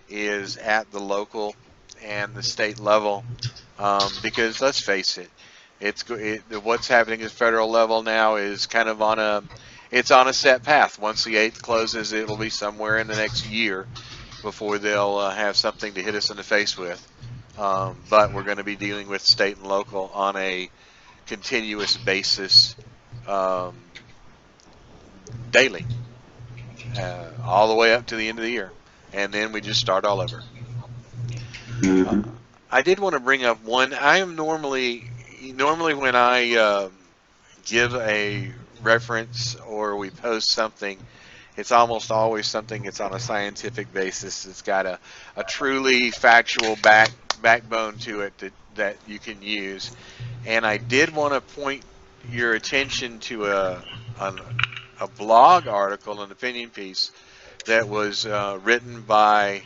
is at the local and the state level, because let's face it, what's happening at federal level now is kind of on it's on a set path. Once the 8th closes, it'll be somewhere in the next year before they'll have something to hit us in the face with. But we're going to be dealing with state and local on a continuous basis, daily, all the way up to the end of the year, and then we just start all over. I did want to bring up one. I am normally when I give a reference or we post something, it's almost always something that's on a scientific basis. It's got a truly factual backbone to it that you can use. And I did want to point your attention to a blog article, an opinion piece that was written by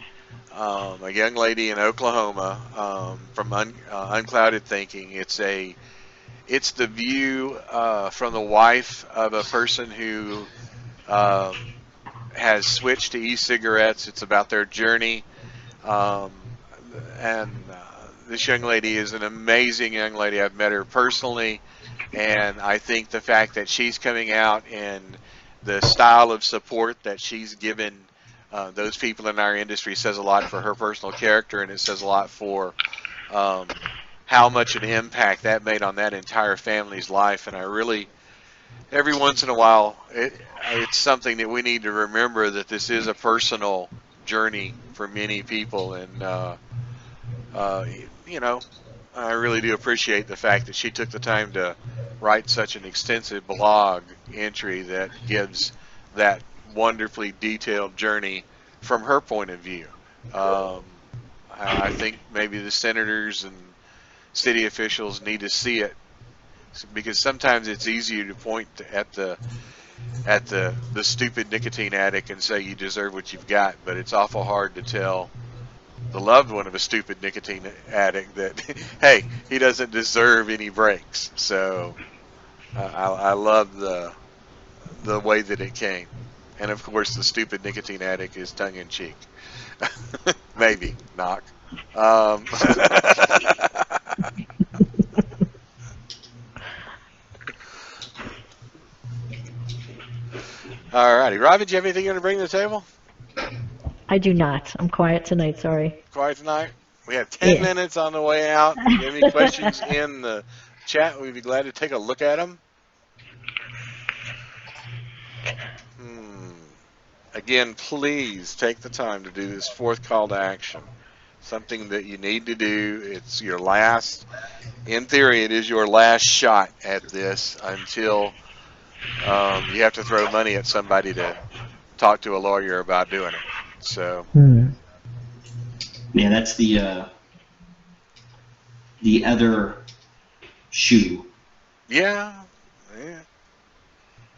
a young lady in Oklahoma from Unclouded Thinking. It's the view from the wife of a person who has switched to e-cigarettes. It's about their journey, and this young lady is an amazing young lady. I've met her personally, and I think the fact that she's coming out and the style of support that she's given those people in our industry says a lot for her personal character, and it says a lot for how much an impact that made on that entire family's life. And I really, every once in a while, it's something that we need to remember, that this is a personal journey for many people. And you know, I really do appreciate the fact that she took the time to write such an extensive blog entry that gives that wonderfully detailed journey from her point of view. I think maybe the senators and city officials need to see it, because sometimes it's easier to point at the stupid nicotine addict and say you deserve what you've got, but it's awful hard to tell the loved one of a stupid nicotine addict that hey, he doesn't deserve any breaks. So I love the way that it came. And of course, the stupid nicotine addict is tongue-in-cheek. Maybe, knock. All righty. Robin, do you have anything you want to bring to the table? I do not. I'm quiet tonight, sorry. Quiet tonight? We have 10 minutes on the way out. If you have any questions in the chat, we'd be glad to take a look at them. Again, please take the time to do this fourth call to action. Something that you need to do. It's your last, in theory, it is your last shot at this until you have to throw money at somebody to talk to a lawyer about doing it. So. Yeah, that's the other shoe. Yeah.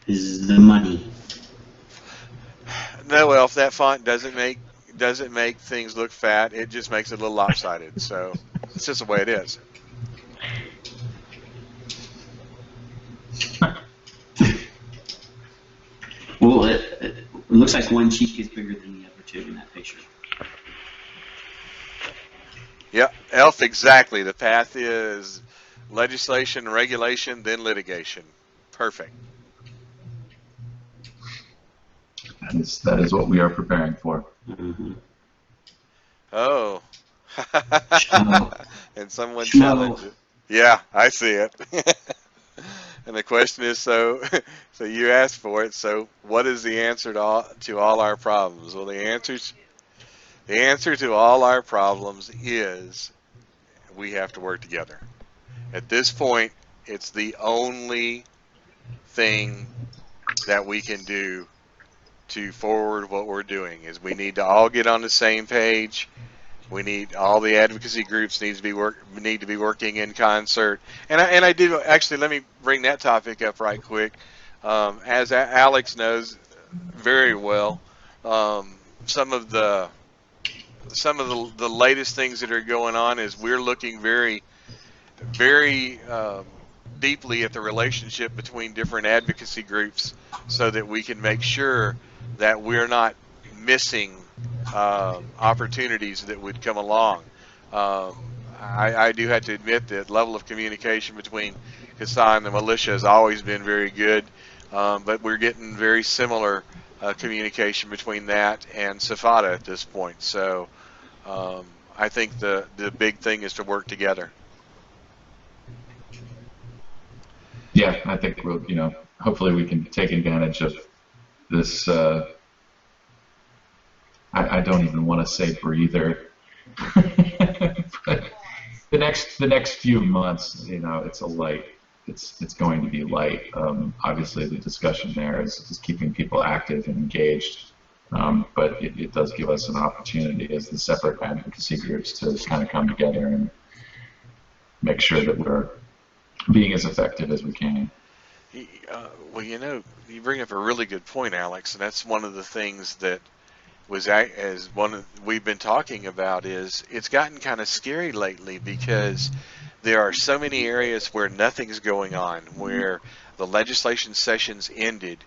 Is the money. No, well, if that font doesn't make things look fat, it just makes it a little lopsided. So it's just the way it is. Well, it looks like one cheek is bigger than the other two in that picture. Yep, Elf, exactly. The path is legislation, regulation, then litigation. Perfect. That is what we are preparing for. Mm-hmm. Oh. And someone Schmo. challenged it. Yeah, I see it. And the question is, so you asked for it, so what is the answer to all our problems? Well, the answer to all our problems is we have to work together. At this point, it's the only thing that we can do to forward what we're doing. Is we need to all get on the same page. We need all the advocacy groups need to be working in concert. And I did actually, let me bring that topic up right quick. As Alex knows very well, some of the latest things that are going on is we're looking very, very deeply at the relationship between different advocacy groups so that we can make sure that we're not missing opportunities that would come along. I do have to admit that level of communication between CASA and the militia has always been very good. but we're getting very similar communication between that and SFATA at this point. So I think the big thing is to work together. Yeah, I think we'll, hopefully we can take advantage of this. I don't even want to say breather, but the next few months, it's a light. It's going to be light. Obviously, the discussion there is keeping people active and engaged, but it does give us an opportunity as the separate advocacy groups to kind of come together and make sure that we're being as effective as we can. Well, you bring up a really good point, Alex, and that's one of the things that we've been talking about is it's gotten kind of scary lately because there are so many areas where nothing's going on, where the legislation session's ended,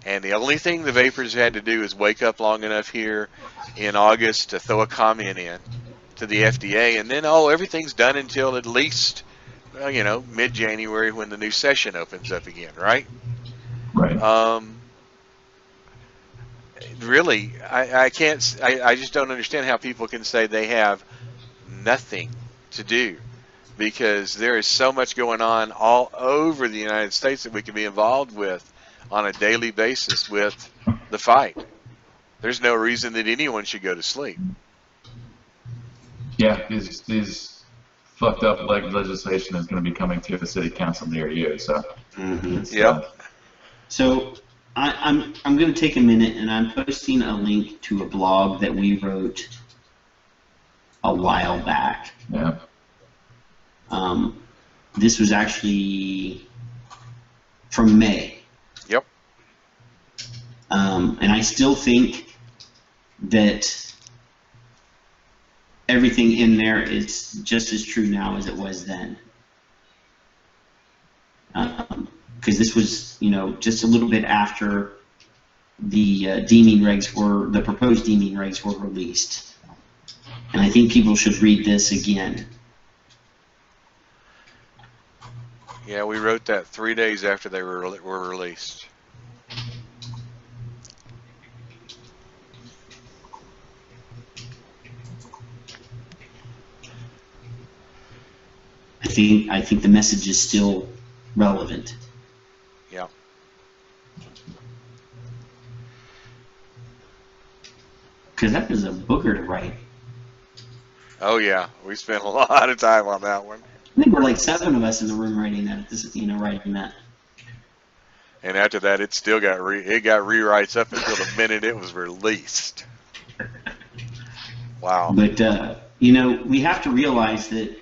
and the only thing the Vapors had to do is wake up long enough here in August to throw a comment in to the FDA, and then everything's done until at least mid-January when the new session opens up again, right? Right. Really, I can't. I just don't understand how people can say they have nothing to do, because there is so much going on all over the United States that we can be involved with on a daily basis with the fight. There's no reason that anyone should go to sleep. Yeah, these fucked up legislation is going to be coming to a city council near you. So. Yep. So I'm going to take a minute, and I'm posting a link to a blog that we wrote a while back. Yeah. This was actually from May. Yep. And I still think that everything in there is just as true now as it was then. Because this was, just a little bit after the the proposed deeming regs were released. And I think people should read this again. Yeah, we wrote that 3 days after they were released. I think the message is still relevant. Yeah. Because that was a booger to write. Oh yeah, we spent a lot of time on that one. I think we're like 7 of us in the room writing that. Writing that. And after that, it still got rewrites up until the minute it was released. Wow. But we have to realize that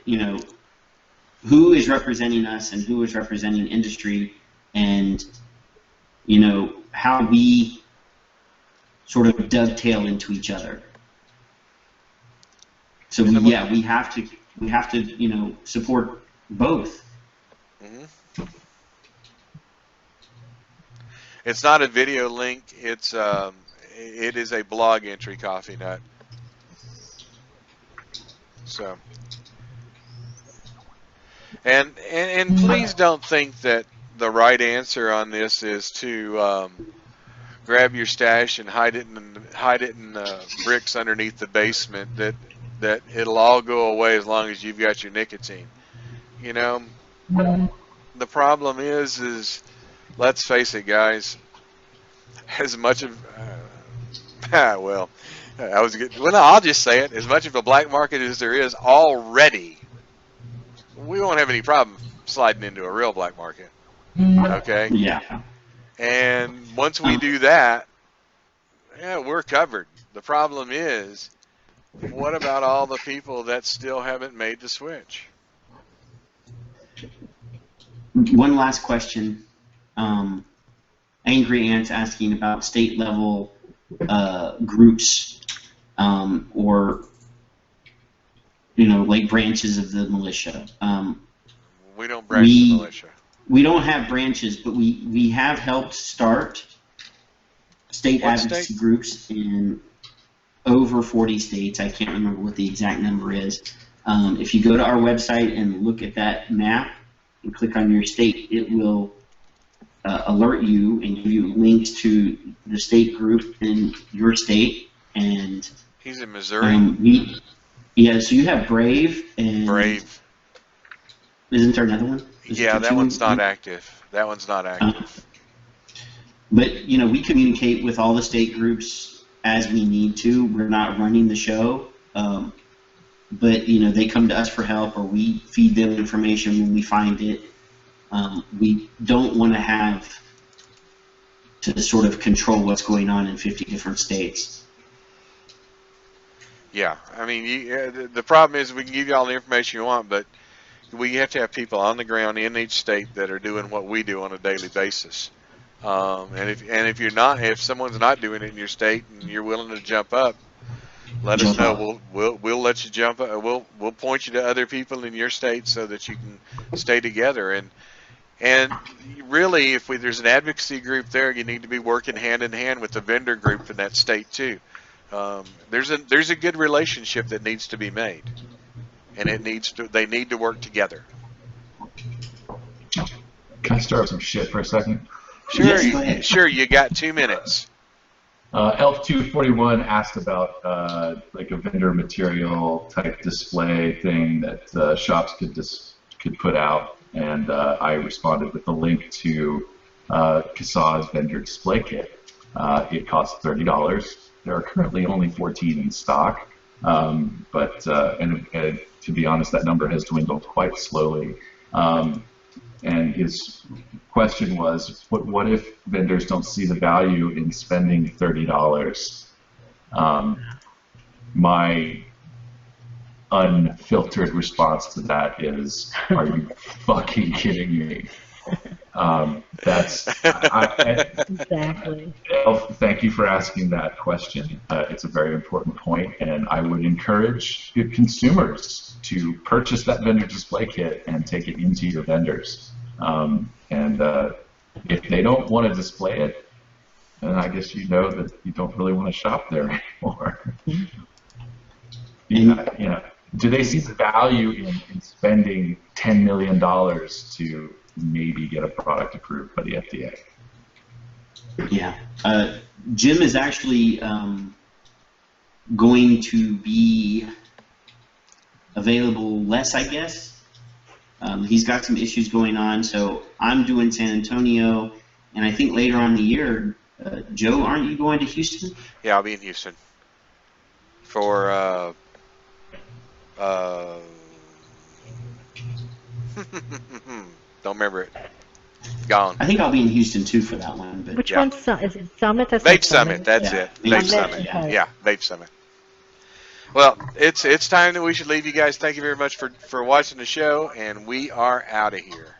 who is representing us and who is representing industry, and how we sort of dovetail into each other. So we have to support both. Mm-hmm. It's not a video link. It is a blog entry, Coffee Nut. So, and please don't think that the right answer on this is to grab your stash and hide it in bricks underneath the basement. That it'll all go away as long as you've got your nicotine. The problem is let's face it, guys. As much of I'll just say it. As much of a black market as there is already, we won't have any problem sliding into a real black market. Okay? Yeah. And once we do that, we're covered. The problem is, what about all the people that still haven't made the switch? One last question. Angry Ant's asking about state level groups or like branches of the militia. We don't branch the militia. We don't have branches, but we have helped start state advocacy groups in over 40 states. I can't remember what the exact number is. If you go to our website and look at that map and click on your state, it will alert you and give you links to the state group in your state. And He's in Missouri. So you have Brave and Brave. Isn't there another one? Yeah, that one's not active. That one's not active. But we communicate with all the state groups as we need to. We're not running the show, but they come to us for help, or we feed them information when we find it. We don't want to have to sort of control what's going on in 50 different states. Yeah, I mean, the problem is we can give you all the information you want, but we have to have people on the ground in each state that are doing what we do on a daily basis. And if someone's not doing it in your state and you're willing to jump up, let us know. We'll let you jump up. We'll point you to other people in your state so that you can stay together. And really, if there's an advocacy group there, you need to be working hand in hand with the vendor group in that state too. There's a good relationship that needs to be made, and they need to work together. Can I start with some shit for a second? Sure, Yes, sure. You got 2 minutes. Elf241 asked about like a vendor material type display thing that shops could put out, and I responded with a link to CASA's vendor display kit. It costs $30. There are currently only 14 in stock, but to be honest, that number has dwindled quite slowly. And his question was, what if vendors don't see the value in spending $30? My unfiltered response to that is, are you fucking kidding me? Exactly. Elf, thank you for asking that question. It's a very important point, and I would encourage consumers to purchase that vendor display kit and take it into your vendors. If they don't want to display it, then I guess you know that you don't really want to shop there anymore. Do they see the value in spending $10 million to maybe get a product approved by the FDA? Yeah. Jim is actually going to be available less, I guess. He's got some issues going on, so I'm doing San Antonio, and I think later on in the year, Joe, aren't you going to Houston? Yeah, I'll be in Houston for don't remember it. Gone. I think I'll be in Houston too for that one. But Which one's is it Summit? That's Vape not Summit. That's Yeah. it. Vape Vape Summit. Summit, Yeah, Vape Summit. Well, it's time that we should leave you guys. Thank you very much for watching the show, and we are out of here.